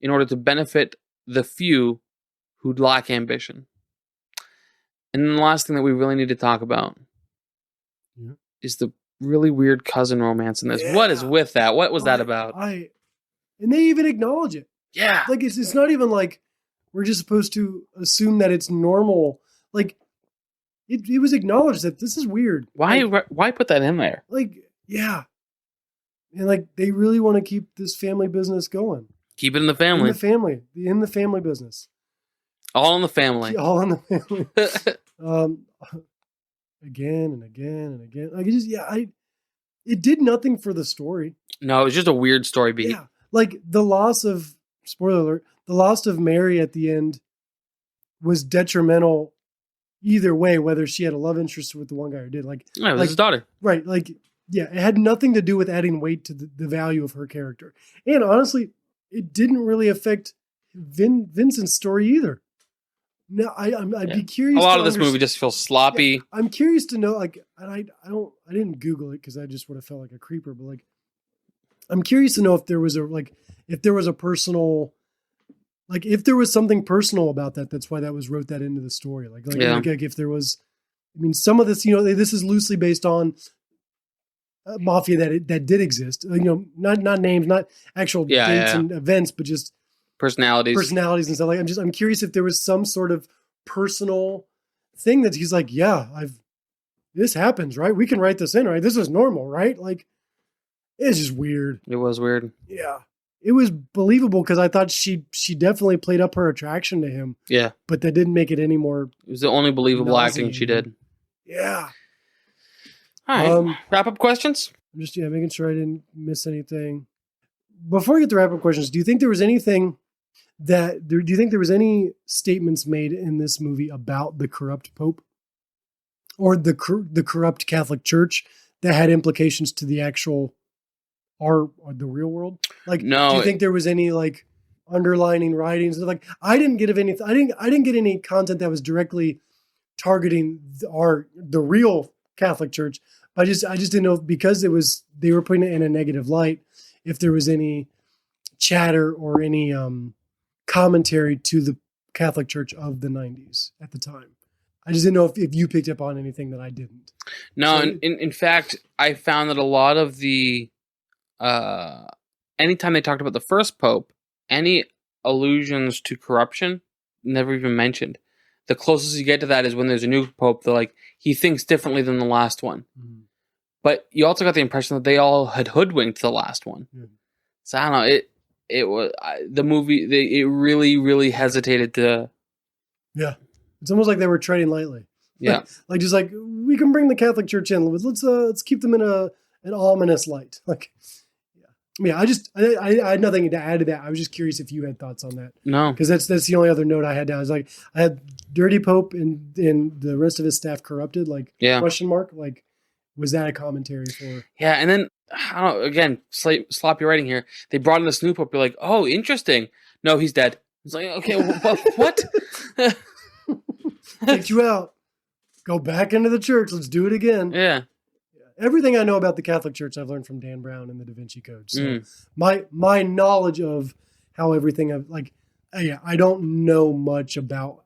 in order to benefit the few who lack ambition. And then the last thing that we really need to talk about is the really weird cousin romance in this. Yeah. What is with that? What was that about? And they even acknowledge it. Yeah. Like, it's not even like we're just supposed to assume that it's normal. Like, it was acknowledged that this is weird. Why put that in there? Like, yeah. And like, they really want to keep this family business going. Keep it in the family. In the family business. All in the family. All in the family. Again and again and again. Like, it did nothing for the story. No, it was just a weird story beat. Yeah. Like, spoiler alert, the loss of Mary at the end was detrimental either way, whether she had a love interest with the one guy or did. Like, it was his daughter. Right. Like, yeah, it had nothing to do with adding weight to the value of her character. And honestly, it didn't really affect Vincent's story either. No, I'd be curious. A lot of this movie just feels sloppy. Yeah, I'm curious to know, like, and I didn't Google it because I just would have felt like a creeper, but like, I'm curious to know if there was a personal, like, if there was something personal about that. That's why that was wrote that into the story. Like if there was, I mean, some of this, this is loosely based on mafia that did exist. Not names, not actual dates and events, but just personalities and stuff. Like, I'm curious if there was some sort of personal thing that he's like, this happens, right? We can write this in, right? This is normal, right? Like, it's just weird. It was weird. Yeah. It was believable because I thought she definitely played up her attraction to him. Yeah. But that didn't make it any more. It was the only believable acting she did. Yeah. All right. Wrap up questions? I'm just making sure I didn't miss anything. Before we get to wrap up questions, do you think there was anything do you think there was any statements made in this movie about the corrupt Pope or the corrupt Catholic Church that had implications to the actual or the real world? Like, no. Do you think there was any like underlining writings? Like, I didn't get any content that was directly targeting the real Catholic Church. But I just didn't know, because they were putting it in a negative light, if there was any chatter or any commentary to the Catholic Church of the 90s at the time. I just didn't know if you picked up on anything that I didn't. No, so, in fact, I found that a lot of the anytime they talked about the first Pope, any allusions to corruption never even mentioned. The closest you get to that is when there's a new Pope, they're like, he thinks differently than the last one. Mm-hmm. But you also got the impression that they all had hoodwinked the last one. Mm-hmm. So I don't know. It was the movie. It really, really hesitated to. Yeah, it's almost like they were treading lightly. Yeah, like just like, we can bring the Catholic Church in. Let's keep them in an ominous light. Like, yeah. I had nothing to add to that. I was just curious if you had thoughts on that. No, because that's the only other note I had down. I was like, I had Dirty Pope and the rest of his staff corrupted. Like, question mark. Like, was that a commentary for? Yeah, and then I don't know, again, sloppy writing here. They brought in the Snoop Pope. You're like, oh, interesting. No, he's dead. It's like, okay, what? Take you out. Go back into the church. Let's do it again. Yeah. Everything I know about the Catholic Church, I've learned from Dan Brown and the Da Vinci Code. So my knowledge of how everything, I don't know much about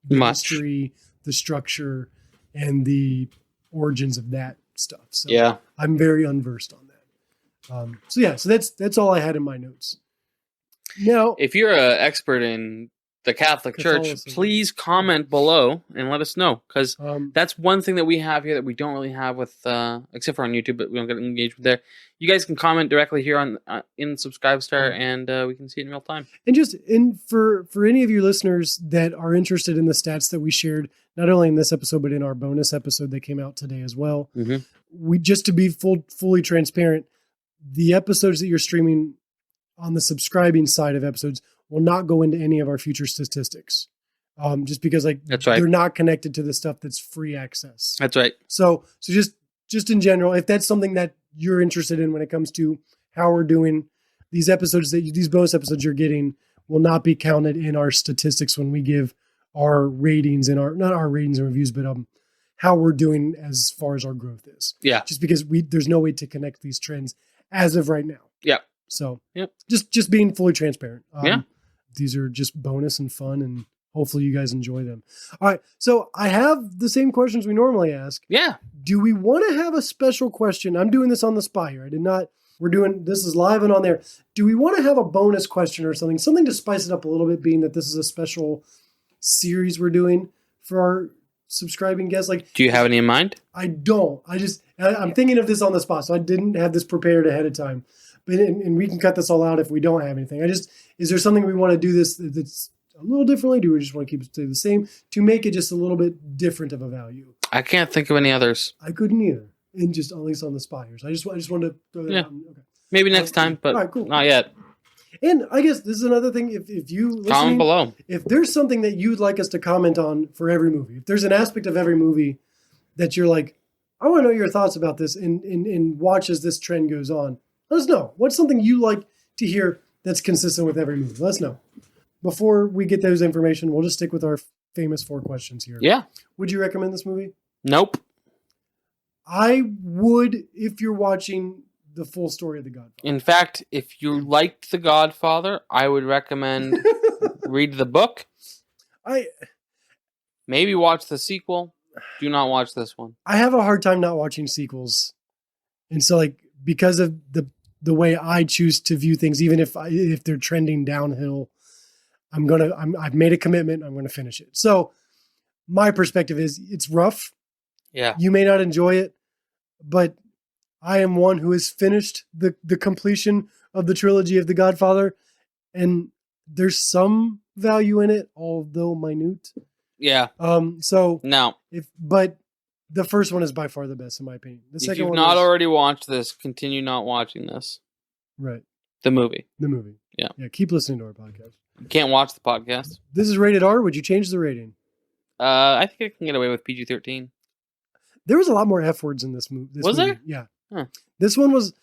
the history, the structure, and the origins of that stuff. So yeah, I'm very unversed on that. So that's all I had in my notes. Now, if you're an expert in the Catholic Church, please comment below and let us know, because that's one thing that we have here that we don't really have with, except for on YouTube, but we don't get engaged with there. You guys can comment directly here on in Subscribestar, and we can see it in real time. And for any of you listeners that are interested in the stats that we shared, not only in this episode but in our bonus episode that came out today as well, we just to be fully transparent, the episodes that you're streaming on the subscribing side of episodes will not go into any of our future statistics, just because that's right, they're not connected to the stuff that's free access. That's right. So just in general, if that's something that you're interested in when it comes to how we're doing. These bonus episodes you're getting will not be counted in our statistics when we give our ratings and not our ratings and reviews, but how we're doing as far as our growth is. Yeah. Just because there's no way to connect these trends as of right now. Yeah. So yep. just being fully transparent. Yeah. These are just bonus and fun, and hopefully you guys enjoy them. All right. So I have the same questions we normally ask. Yeah. Do we want to have a special question? I'm doing this on the spot here. This is live and on there. Do we want to have a bonus question or something to spice it up a little bit, being that this is a special series we're doing for our subscribing guests? Like, do you have any in mind? I don't. I'm thinking of this on the spot, so I didn't have this prepared ahead of time. But and we can cut this all out if we don't have anything. Is there something we want to do that's a little differently? Do we just want to keep it the same to make it just a little bit different of a value? I can't think of any others. I couldn't either. And just at least on the spot here. So I just wanted to throw that out. Okay. Maybe next time, but all right, cool. Not yet. And I guess this is another thing. If you comment below, if there's something that you'd like us to comment on for every movie, if there's an aspect of every movie that you're like, I want to know your thoughts about this, and watch as this trend goes on, let us know. What's something you like to hear that's consistent with every movie? Let us know. Before we get those information, we'll just stick with our famous 4 questions here. Yeah. Would you recommend this movie? Nope. I would if you're watching the full story of The Godfather. In fact, if you liked The Godfather, I would recommend read the book. Maybe watch the sequel. Do not watch this one. I have a hard time not watching sequels. And so because of the way I choose to view things, even if they're trending downhill, I've made a commitment. I'm going to finish it. So my perspective is it's rough. Yeah. You may not enjoy it, but I am one who has finished the completion of the trilogy of The Godfather, and there's some value in it, although minute. Yeah. So no. But the first one is by far the best in my opinion. The second one. If you've not already watched this, continue not watching this. Right. The movie. Yeah. Yeah. Keep listening to our podcast. You can't watch the podcast. This is rated R. Would you change the rating? I think I can get away with PG-13. There was a lot more F words in this movie. Was there? Yeah. Huh. There was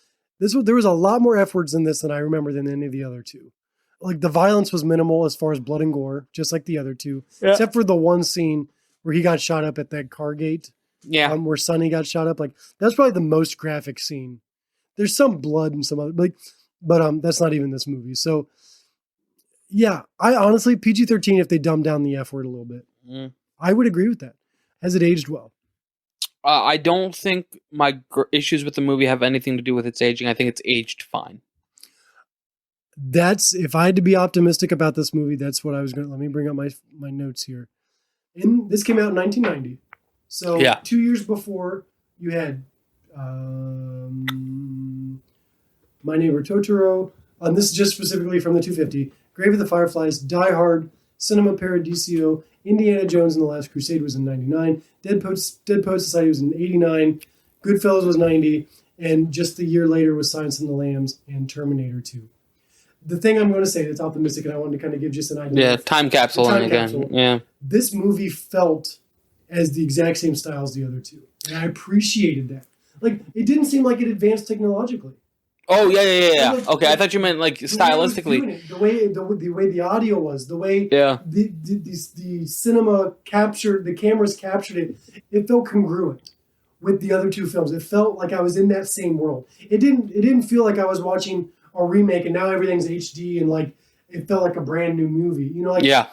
a lot more F words in this than I remember than any of the other two. Like the violence was minimal as far as blood and gore, just like the other two, except for the one scene where he got shot up at that car gate. Yeah. Where Sonny got shot up. Like that's probably the most graphic scene. There's some blood and some other, but that's not even this movie. So yeah, I honestly PG-13 if they dumb down the F word a little bit. I would agree with that. Has it aged well? I don't think my issues with the movie have anything to do with its aging. I think it's aged fine. If I had to be optimistic about this movie, that's what I was going to, let me bring up my notes here. This came out in 1990. So 2 years before you had My Neighbor Totoro. This is just specifically from the 250. Grave of the Fireflies, Die Hard, Cinema Paradiso, Indiana Jones and the Last Crusade was in 99. Dead Poet Society was in 89. Goodfellas was 90. And just the year later was Silence of the Lambs and Terminator 2. The thing I'm going to say that's optimistic, and I wanted to kind of give just an idea. Yeah, time capsule again. Yeah. This movie felt as the exact same style as the other two. And I appreciated that. Like, it didn't seem like it advanced technologically. Oh, yeah. Like, okay, I thought you meant like stylistically. The way the audio was, the way the cinema captured, the cameras captured it, it felt congruent with the other two films. It felt like I was in that same world. It didn't feel like I was watching a remake and now everything's HD and like it felt like a brand new movie. You know, like yeah.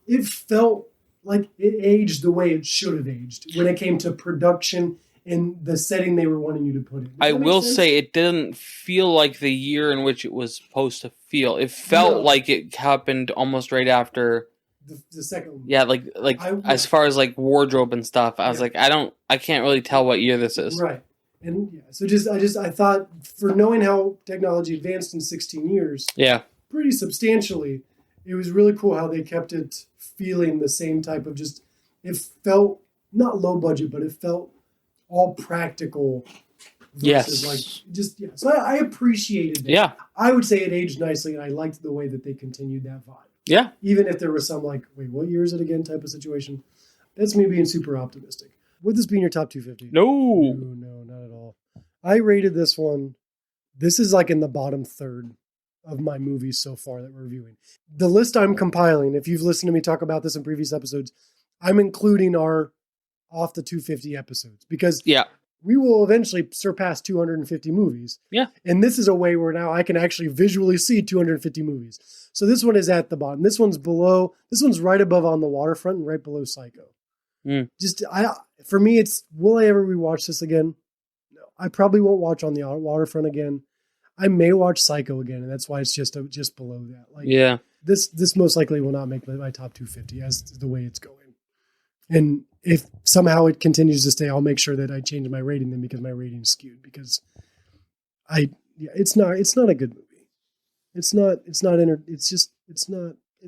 It felt like it aged the way it should have aged when it came to production in the setting they were wanting you to put it. I will say it didn't feel like the year in which it was supposed to feel. It felt like it happened almost right after the second one. Yeah, as far as like wardrobe and stuff, I was like, I can't really tell what year this is. Right. And so I thought for knowing how technology advanced in 16 years, pretty substantially, it was really cool how they kept it feeling the same type of it felt not low budget, but it felt all practical. So I appreciated that. Yeah. I would say it aged nicely, and I liked the way that they continued that vibe. Yeah. Even if there was some wait, what year is it again type of situation. That's me being super optimistic. Would this be in your top 250? No, not at all. I rated this one. This is like in the bottom third of my movies so far that we're reviewing. The list I'm compiling, if you've listened to me talk about this in previous episodes, I'm including our off the 250 episodes because we will eventually surpass 250 movies. Yeah. And this is a way where now I can actually visually see 250 movies. So this one is at the bottom. This one's below. This one's right above On the Waterfront and right below Psycho. For me, it's, will I ever rewatch this again? No. I probably won't watch On the Waterfront again. I may watch Psycho again, and that's why it's just below that. Like, this most likely will not make my top 250 as the way it's going. And if somehow it continues to stay, I'll make sure that I change my rating then because my rating is skewed because it's not a good movie. It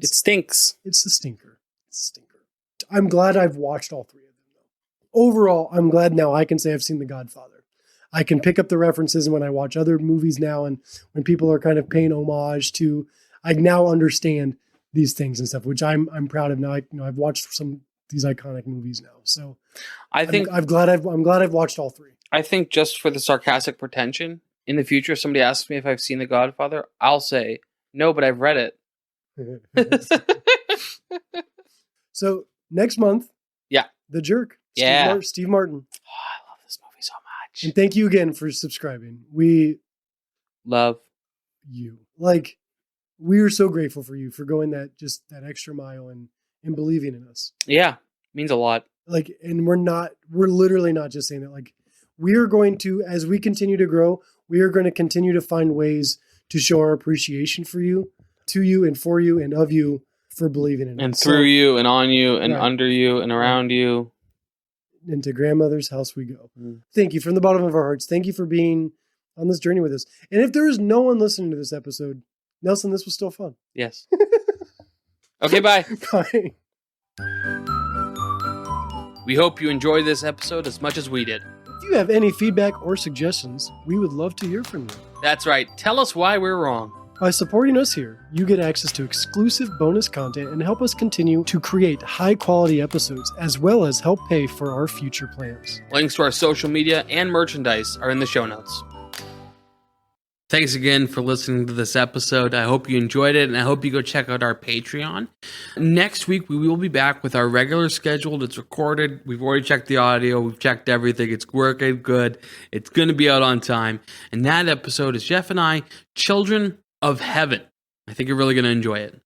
stinks. It's a stinker. It's a stinker. I'm glad I've watched all three of them though. Overall, I'm glad now I can say I've seen The Godfather. I can pick up the references when I watch other movies now and when people are kind of paying homage to, I now understand these things and stuff, which I'm proud of now. I've watched some these iconic movies now. So I'm glad I've watched all three. I think just for the sarcastic pretension, in the future, if somebody asks me if I've seen The Godfather, I'll say no, but I've read it. So next month, The Jerk. Steve Martin. Oh, I love this movie so much. And thank you again for subscribing. We love you. Like, we are so grateful for you for going that extra mile and believing in us. Yeah, means a lot. Like, and we're literally not just saying that. Like, we are going to, as we continue to grow, we are going to continue to find ways to show our appreciation for you, to you, and for you, and of you for believing in us. And through you, and on you, and under you, and around you. And to grandmother's house we go. Thank you from the bottom of our hearts. Thank you for being on this journey with us. And if there is no one listening to this episode, Nelson, this was still fun. Yes. Okay, bye. Bye. We hope you enjoyed this episode as much as we did. If you have any feedback or suggestions, we would love to hear from you. That's right. Tell us why we're wrong. By supporting us here, you get access to exclusive bonus content and help us continue to create high-quality episodes, as well as help pay for our future plans. Links to our social media and merchandise are in the show notes. Thanks again for listening to this episode. I hope you enjoyed it, and I hope you go check out our Patreon. Next week, we will be back with our regular schedule. It's recorded. We've already checked the audio. We've checked everything. It's working good. It's going to be out on time. And that episode is Jeff and I, Children of Heaven. I think you're really going to enjoy it.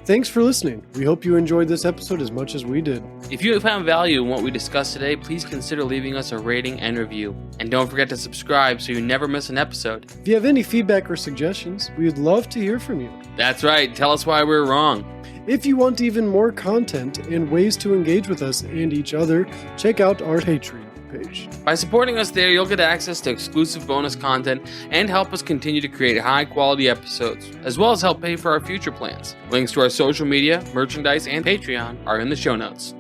Thanks for listening. We hope you enjoyed this episode as much as we did. If you found value in what we discussed today, please consider leaving us a rating and review. And don't forget to subscribe so you never miss an episode. If you have any feedback or suggestions, we would love to hear from you. That's right. Tell us why we're wrong. If you want even more content and ways to engage with us and each other, check out our Patreon page. By supporting us there, you'll get access to exclusive bonus content and help us continue to create high-quality episodes, as well as help pay for our future plans. Links to our social media, merchandise, and Patreon are in the show notes.